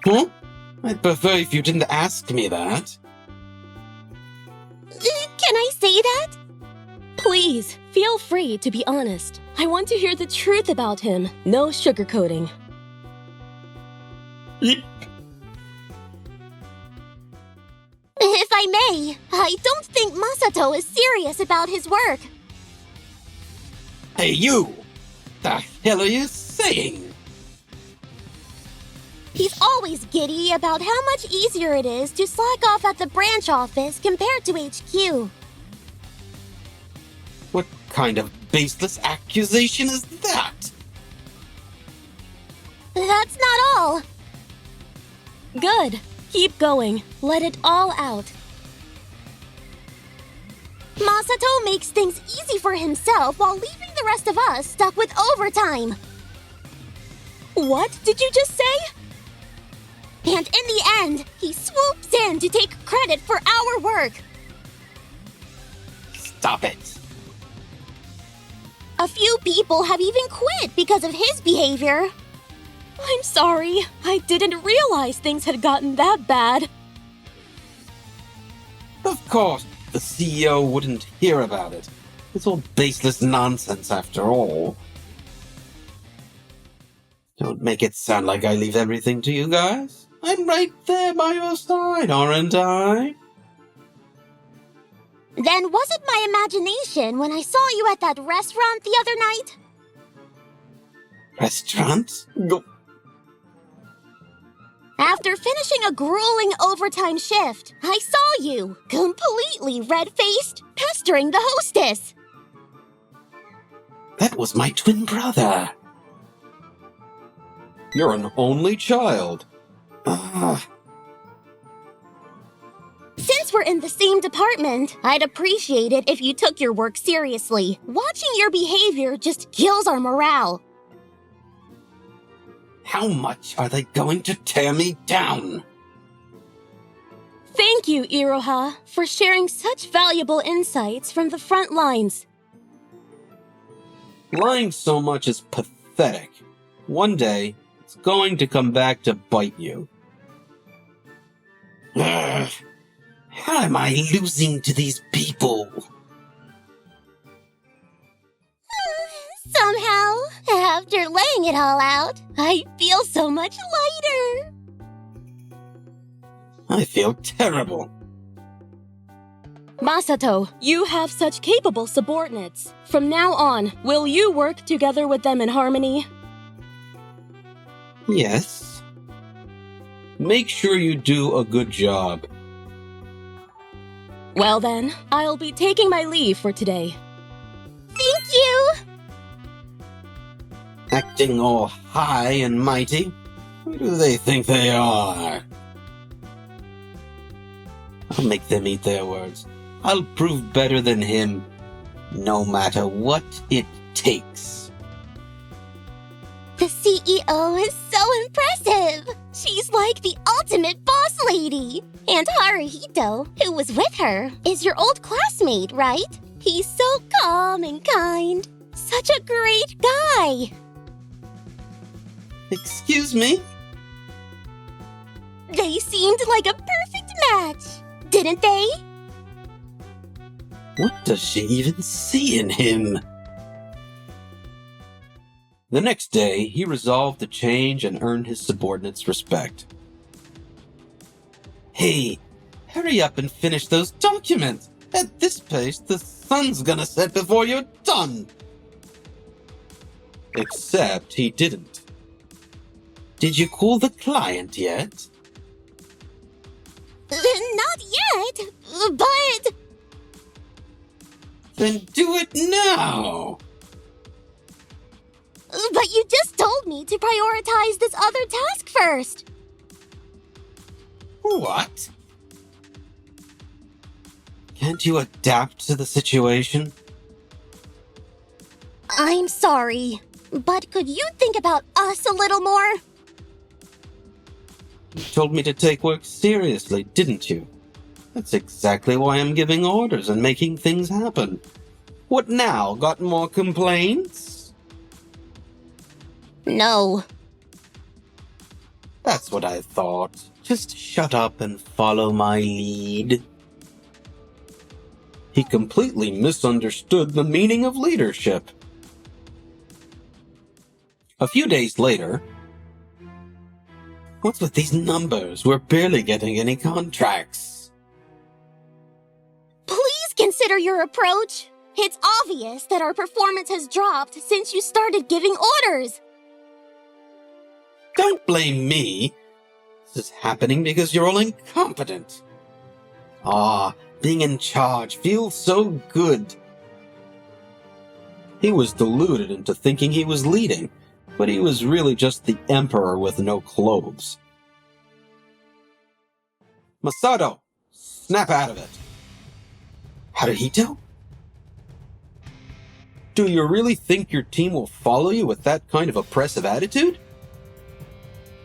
Huh? I'd prefer if you didn't ask me that. Can I say that? Please, feel free to be honest. I want to hear the truth about him. No sugarcoating. If I may, I don't think Masato is serious about his work. Hey, you! The hell are you saying? He's always giddy about how much easier it is to slack off at the branch office compared to HQ. What kind of baseless accusation is that? all! Good. Keep going. Let it all out. Masato makes things easy for himself while leaving the rest of us stuck with overtime. What did you just say? And in the end, he swoops in to take credit for our work. Stop it. A few people have even quit because of his behavior. I'm sorry. I didn't realize things had gotten that bad. Of course, the CEO wouldn't hear about it. It's all baseless nonsense after all. Don't make it sound like I leave everything to you guys. I'm right there by your side, aren't I? Then was it my imagination when I saw you at that restaurant the other night? Restaurant? Go. After finishing a grueling overtime shift, I saw you, completely red-faced, pestering the hostess. That was my twin brother. You're an only child. Since we're in the same department, I'd appreciate it if you took your work seriously. Watching your behavior just kills our morale. How much are they going to tear me down? Thank you, Iroha, for sharing such valuable insights from the front lines. Lying so much is pathetic. One day, it's going to come back to bite you. Ugh. How am I losing to these people? Somehow, after laying it all out, I feel so much lighter. I feel terrible. Masato, you have such capable subordinates. From now on, will you work together with them in harmony? Yes. Make sure you do a good job. Well then, I'll be taking my leave for today. Thank you! Acting all high and mighty? Who do they think they are? I'll make them eat their words. I'll prove better than him, no matter what it takes. The CEO is so impressive! She's like the ultimate boss lady! And Haruhito, who was with her, is your old classmate, right? He's so calm and kind. Such a great guy! Excuse me? They seemed like a perfect match, didn't they? What does she even see in him? The next day, he resolved to change and earn his subordinates' respect. Hey, hurry up and finish those documents! At this pace, the sun's gonna set before you're done! Except he didn't. Did you call the client yet? Not yet, but... Then do it now! But you just told me to prioritize this other task first. What? Can't you adapt to the situation? I'm sorry, but could you think about us a little more? You told me to take work seriously, didn't you? That's exactly why I'm giving orders and making things happen. What now? Got more complaints? No. That's what I thought. Just shut up and follow my lead. He completely misunderstood the meaning of leadership. A few days later... What's with these numbers? We're barely getting any contracts. Please consider your approach. It's obvious that our performance has dropped since you started giving orders. Don't blame me. This is happening because you're all incompetent. Being in charge feels so good. He was deluded into thinking he was leading, but he was really just the emperor with no clothes. Masato, snap out of it. Haruhito? Do you really think your team will follow you with that kind of oppressive attitude?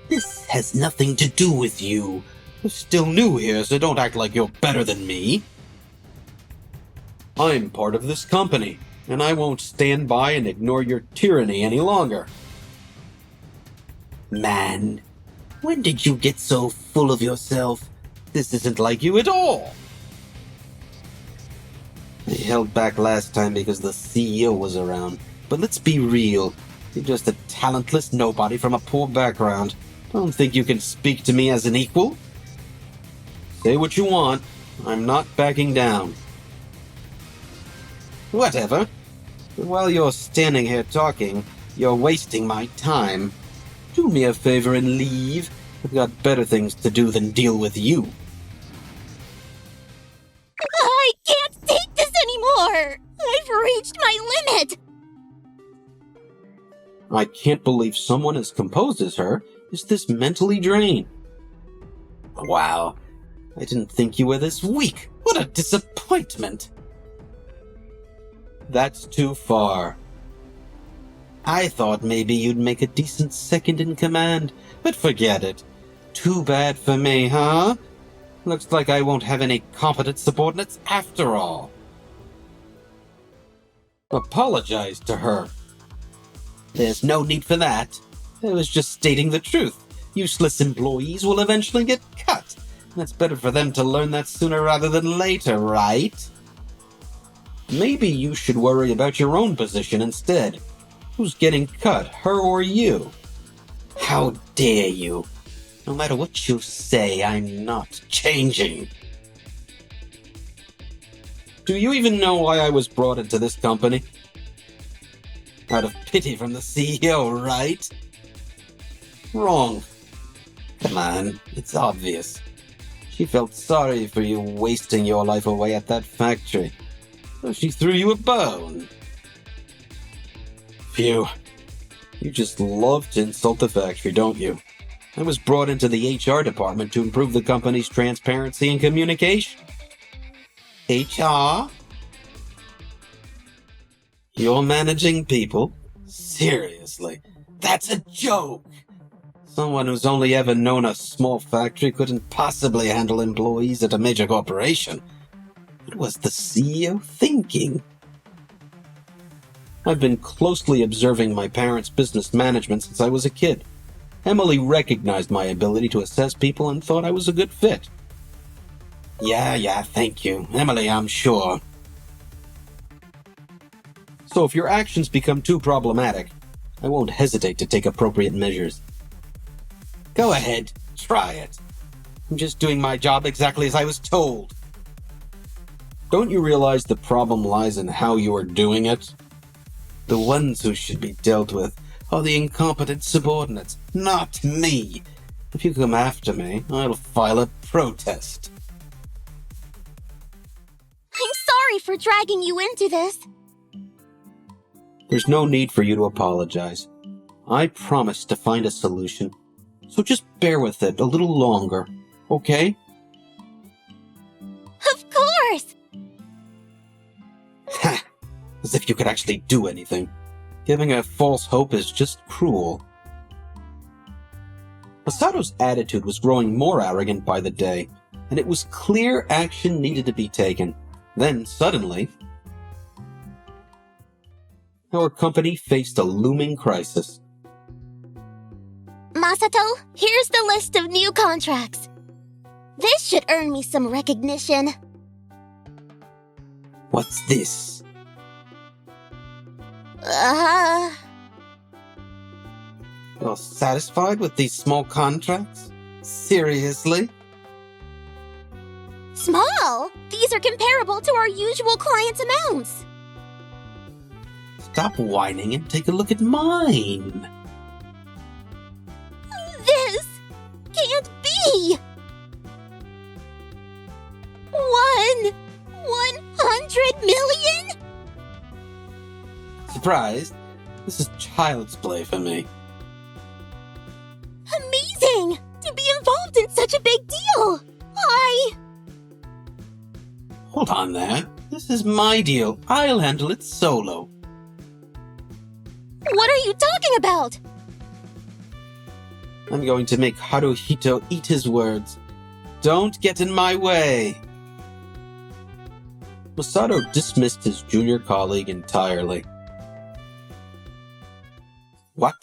This has nothing to do with you. You're still new here, so don't act like you're better than me. I'm part of this company, and I won't stand by and ignore your tyranny any longer. Man, when did you get so full of yourself? This isn't like you at all. I held back last time because the CEO was around, but let's be real. You're just a talentless nobody from a poor background. Don't think you can speak to me as an equal? Say what you want. I'm not backing down. Whatever. While you're standing here talking, you're wasting my time. Do me a favor and leave. I've got better things to do than deal with you. I can't take this anymore! I've reached my limit! I can't believe someone as composed as her is this mentally drained. Wow. I didn't think you were this weak. What a disappointment. That's too far. I thought maybe you'd make a decent second in command, but forget it. Too bad for me, huh? Looks like I won't have any competent subordinates after all. Apologize to her. There's no need for that. I was just stating the truth. Useless employees will eventually get cut. It's better for them to learn that sooner rather than later, right? Maybe you should worry about your own position instead. Who's getting cut, her or you? How dare you? No matter what you say, I'm not changing. Do you even know why I was brought into this company? Out of pity from the CEO, right? Wrong. Come on, it's obvious. She felt sorry for you wasting your life away at that factory. So she threw you a bone. Phew. You just love to insult the factory, don't you? I was brought into the HR department to improve the company's transparency and communication. HR? You're managing people? Seriously? That's a joke! Someone who's only ever known a small factory couldn't possibly handle employees at a major corporation. What was the CEO thinking? I've been closely observing my parents' business management since I was a kid. Emily recognized my ability to assess people and thought I was a good fit. Yeah, thank you. Emily, I'm sure. So if your actions become too problematic, I won't hesitate to take appropriate measures. Go ahead, try it. I'm just doing my job exactly as I was told. Don't you realize the problem lies in how you are doing it? The ones who should be dealt with are the incompetent subordinates, not me. If you come after me, I'll file a protest. I'm sorry for dragging you into this. There's no need for you to apologize. I promised to find a solution. So just bear with it a little longer, okay? Of course! Ha! As if you could actually do anything. Giving a false hope is just cruel. Masato's attitude was growing more arrogant by the day, and it was clear action needed to be taken. Then, suddenly, our company faced a looming crisis. Masato, here's the list of new contracts. This should earn me some recognition. What's this? You're satisfied with these small contracts? Seriously? Small? These are comparable to our usual clients' amounts. Stop whining and take a look at mine. This can't be! 100 million? Surprised? This is child's play for me. down there. This is my deal. I'll handle it solo. What are you talking about? I'm going to make Haruhito eat his words. Don't get in my way. Masato dismissed his junior colleague entirely. What?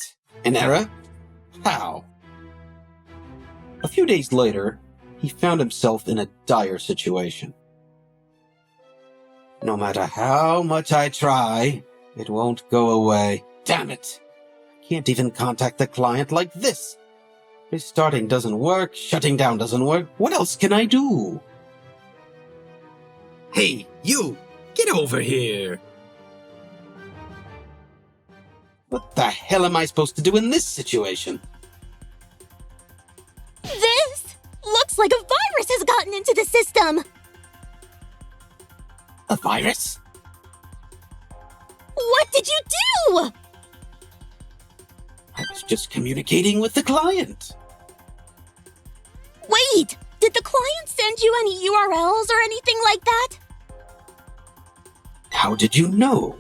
An error? How? A few days later, he found himself in a dire situation. No matter how much I try, it won't go away. Damn it! I can't even contact the client like this. Restarting doesn't work, shutting down doesn't work. What else can I do? Hey, you! Get over here! What the hell am I supposed to do in this situation? This looks like a virus has gotten into the system. A virus? What did you do? I was just communicating with the client. Wait, did the client send you any URLs or anything like that? How did you know?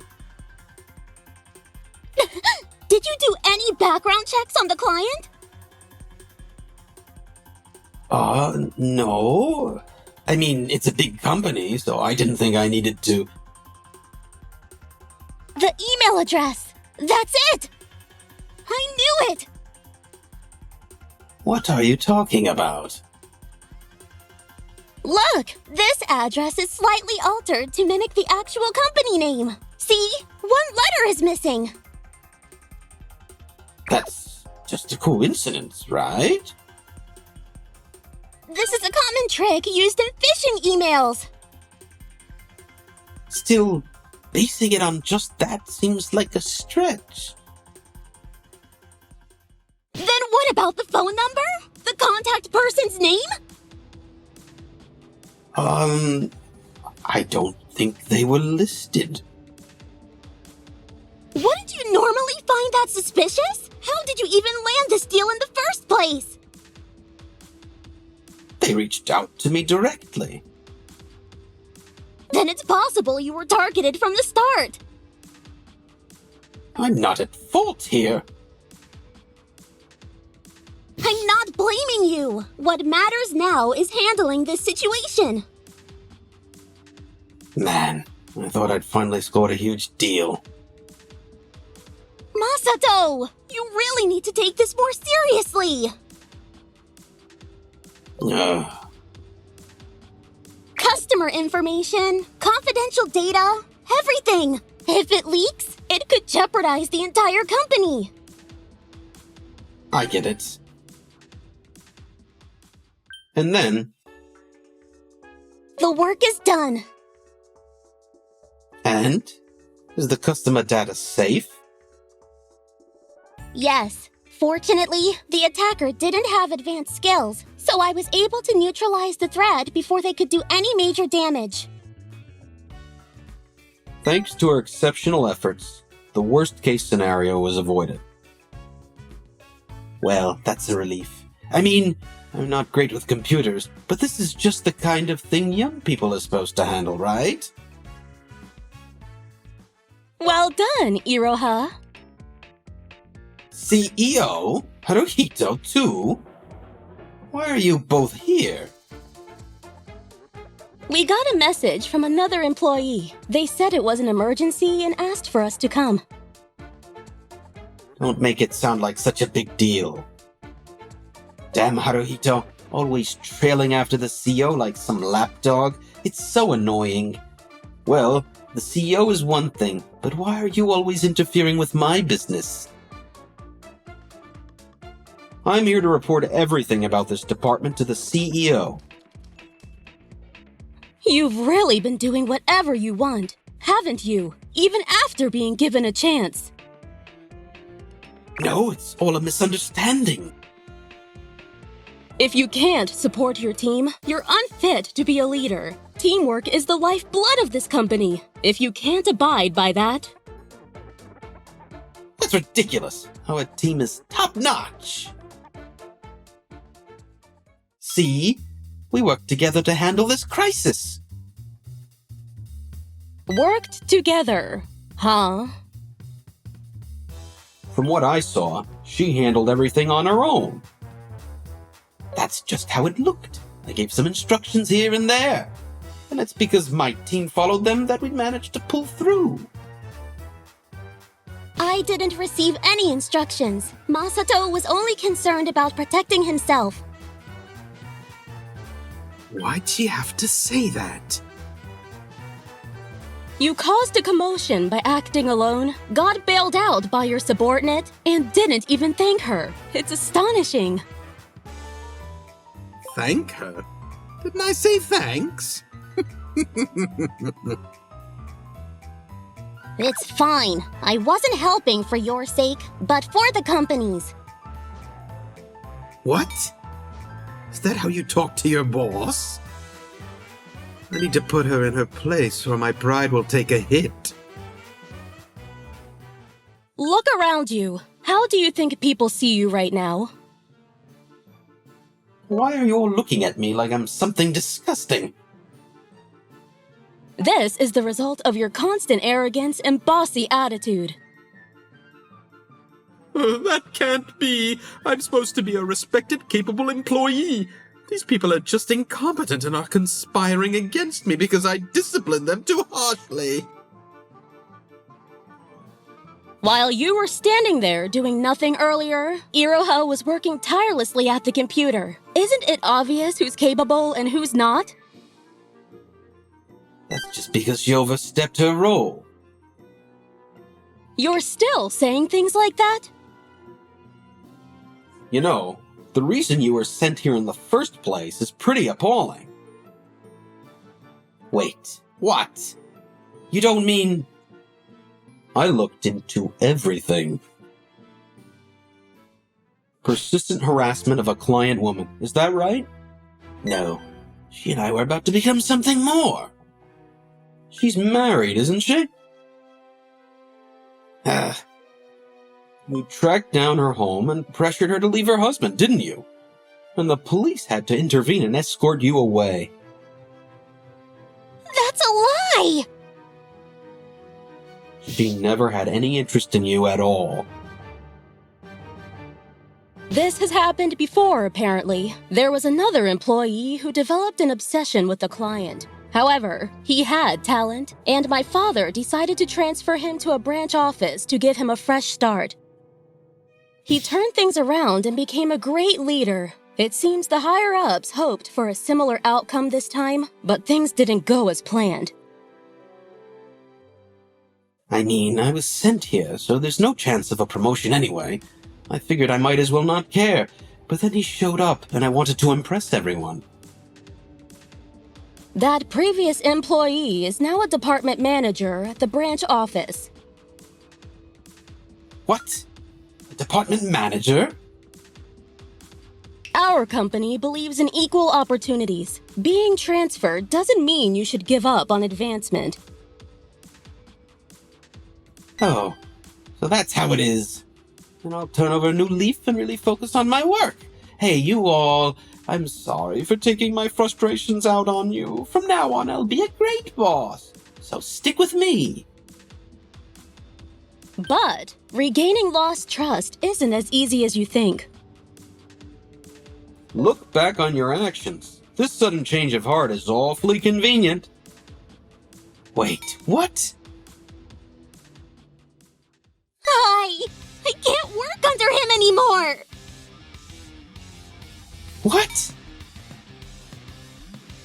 Did you do any background checks on the client? No. I mean, it's a big company, so I didn't think I needed to. The email address. That's it. I knew it. What are you talking about? Look, this address is slightly altered to mimic the actual company name. See, one letter is missing. That's just a coincidence, right? This is a common trick used in phishing emails. Still, basing it on just that seems like a stretch. Then what about the phone number? The contact person's name? I don't think they were listed. Wouldn't you normally find that suspicious? How did you even land this deal in the first place? They reached out to me directly. Then it's possible you were targeted from the start. I'm not at fault here. I'm not blaming you. What matters now is handling this situation. Man, I thought I'd finally scored a huge deal. Masato, you really need to take this more seriously. Customer information, confidential data, everything. If it leaks, it could jeopardize the entire company. I get it. And then, The work is done. and? Is the customer data safe? Yes. Fortunately, the attacker didn't have advanced skills, so I was able to neutralize the threat before they could do any major damage. Thanks to our exceptional efforts, the worst-case scenario was avoided. Well, that's a relief. I mean, I'm not great with computers, but this is just the kind of thing young people are supposed to handle, right? Well done, Iroha. CEO? Haruhito, too? Why are you both here? We got a message from another employee. They said it was an emergency and asked for us to come. Don't make it sound like such a big deal. Damn Haruhito, always trailing after the CEO like some lapdog. It's so annoying. Well, the CEO is one thing, but why are you always interfering with my business? I'm here to report everything about this department to the CEO. You've really been doing whatever you want, haven't you? Even after being given a chance. No, it's all a misunderstanding. If you can't support your team, you're unfit to be a leader. Teamwork is the lifeblood of this company. If you can't abide by that... That's ridiculous. Our team is top-notch. See? We work together to handle this crisis. worked together, huh? From what I saw, she handled everything on her own. That's just how it looked. I gave some instructions here and there. And it's because my team followed them that we managed to pull through. I didn't receive any instructions. Masato was only concerned about protecting himself. Why'd she have to say that? You caused a commotion by acting alone, got bailed out by your subordinate, and didn't even thank her. It's astonishing. Thank her? Didn't I say thanks? It's fine. I wasn't helping for your sake, but for the company's. What? Is that how you talk to your boss? I need to put her in her place or my pride will take a hit. Look around you. How do you think people see you right now? Why are you all looking at me like I'm something disgusting? This is the result of your constant arrogance and bossy attitude. That can't be. I'm supposed to be a respected, capable employee. These people are just incompetent and are conspiring against me because I disciplined them too harshly. While you were standing there doing nothing earlier, Iroha was working tirelessly at the computer. Isn't it obvious who's capable and who's not? That's just because she overstepped her role. You're still saying things like that? You know, the reason you were sent here in the first place is pretty appalling. Wait, what? You don't mean... I looked into everything. Persistent harassment of a client woman, is that right? No, she and I were about to become something more. She's married, isn't she? You tracked down her home and pressured her to leave her husband, didn't you? And the police had to intervene and escort you away. That's a lie! She never had any interest in you at all. This has happened before, apparently. There was another employee who developed an obsession with the client. However, he had talent, and my father decided to transfer him to a branch office to give him a fresh start. He turned things around and became a great leader. It seems the higher-ups hoped for a similar outcome this time, but things didn't go as planned. I mean, I was sent here, so there's no chance of a promotion anyway. I figured I might as well not care, but then he showed up and I wanted to impress everyone. That previous employee is now a department manager at the branch office. What? A department manager? Our company believes in equal opportunities. Being transferred doesn't mean you should give up on advancement. Oh, so that's how it is. Then I'll turn over a new leaf and really focus on my work. Hey, you all, I'm sorry for taking my frustrations out on you. From now on, I'll be a great boss. So stick with me. But regaining lost trust isn't as easy as you think. Look back on your actions. This sudden change of heart is awfully convenient. Wait, what? I can't work under him anymore! What?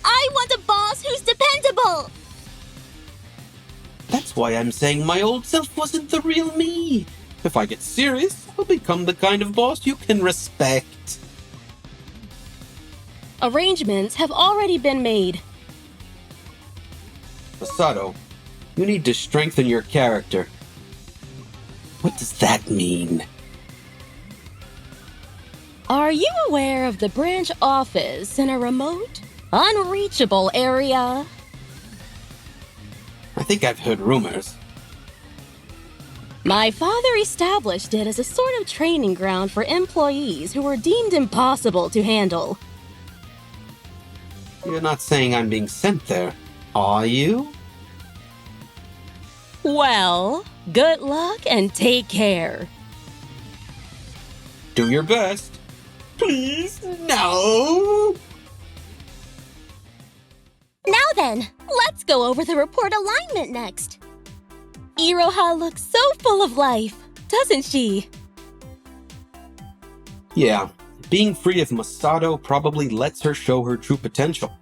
I want a boss who's dependable! That's why I'm saying my old self wasn't the real me. If I get serious, I'll become the kind of boss you can respect. Arrangements have already been made. Masato, you need to strengthen your character. What does that mean? Are you aware of the branch office in a remote, unreachable area? I think I've heard rumors. My father established it as a sort of training ground for employees who were deemed impossible to handle. You're not saying I'm being sent there, are you? Well, good luck and take care. Do your best. Please, no! Now then, let's go over the report alignment next. Iroha looks so full of life, doesn't she? Yeah, being free of Masato probably lets her show her true potential.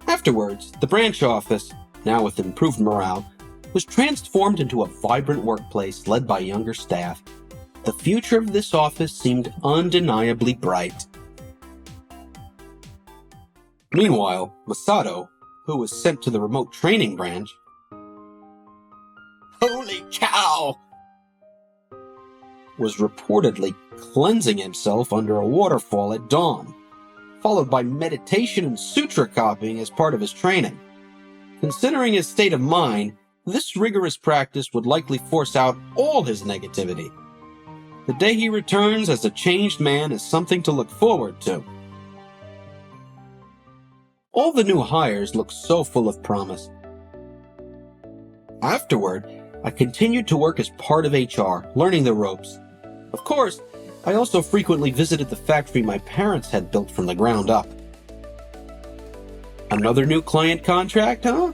Afterwards, the branch office, now with improved morale, was transformed into a vibrant workplace led by younger staff. The future of this office seemed undeniably bright. Meanwhile, Masato, who was sent to the remote training branch, holy cow! Was reportedly cleansing himself under a waterfall at dawn, followed by meditation and sutra copying as part of his training. Considering his state of mind, this rigorous practice would likely force out all his negativity. The day he returns as a changed man is something to look forward to. All the new hires look so full of promise. Afterward, I continued to work as part of HR, learning the ropes. Of course, I also frequently visited the factory my parents had built from the ground up. Another new client contract, huh?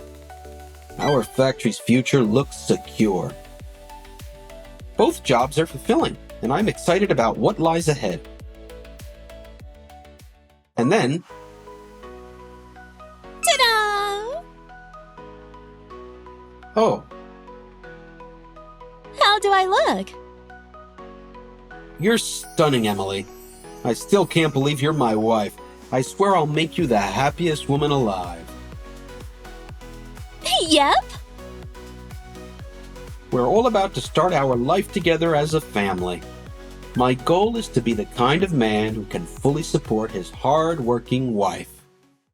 Our factory's future looks secure. Both jobs are fulfilling, and I'm excited about what lies ahead. And then, Ta-da! oh, How do I look? you're stunning, Emily. I still can't believe you're my wife. I swear I'll make you the happiest woman alive. Yep. We're all about to start our life together as a family. My goal is to be the kind of man who can fully support his hard-working wife.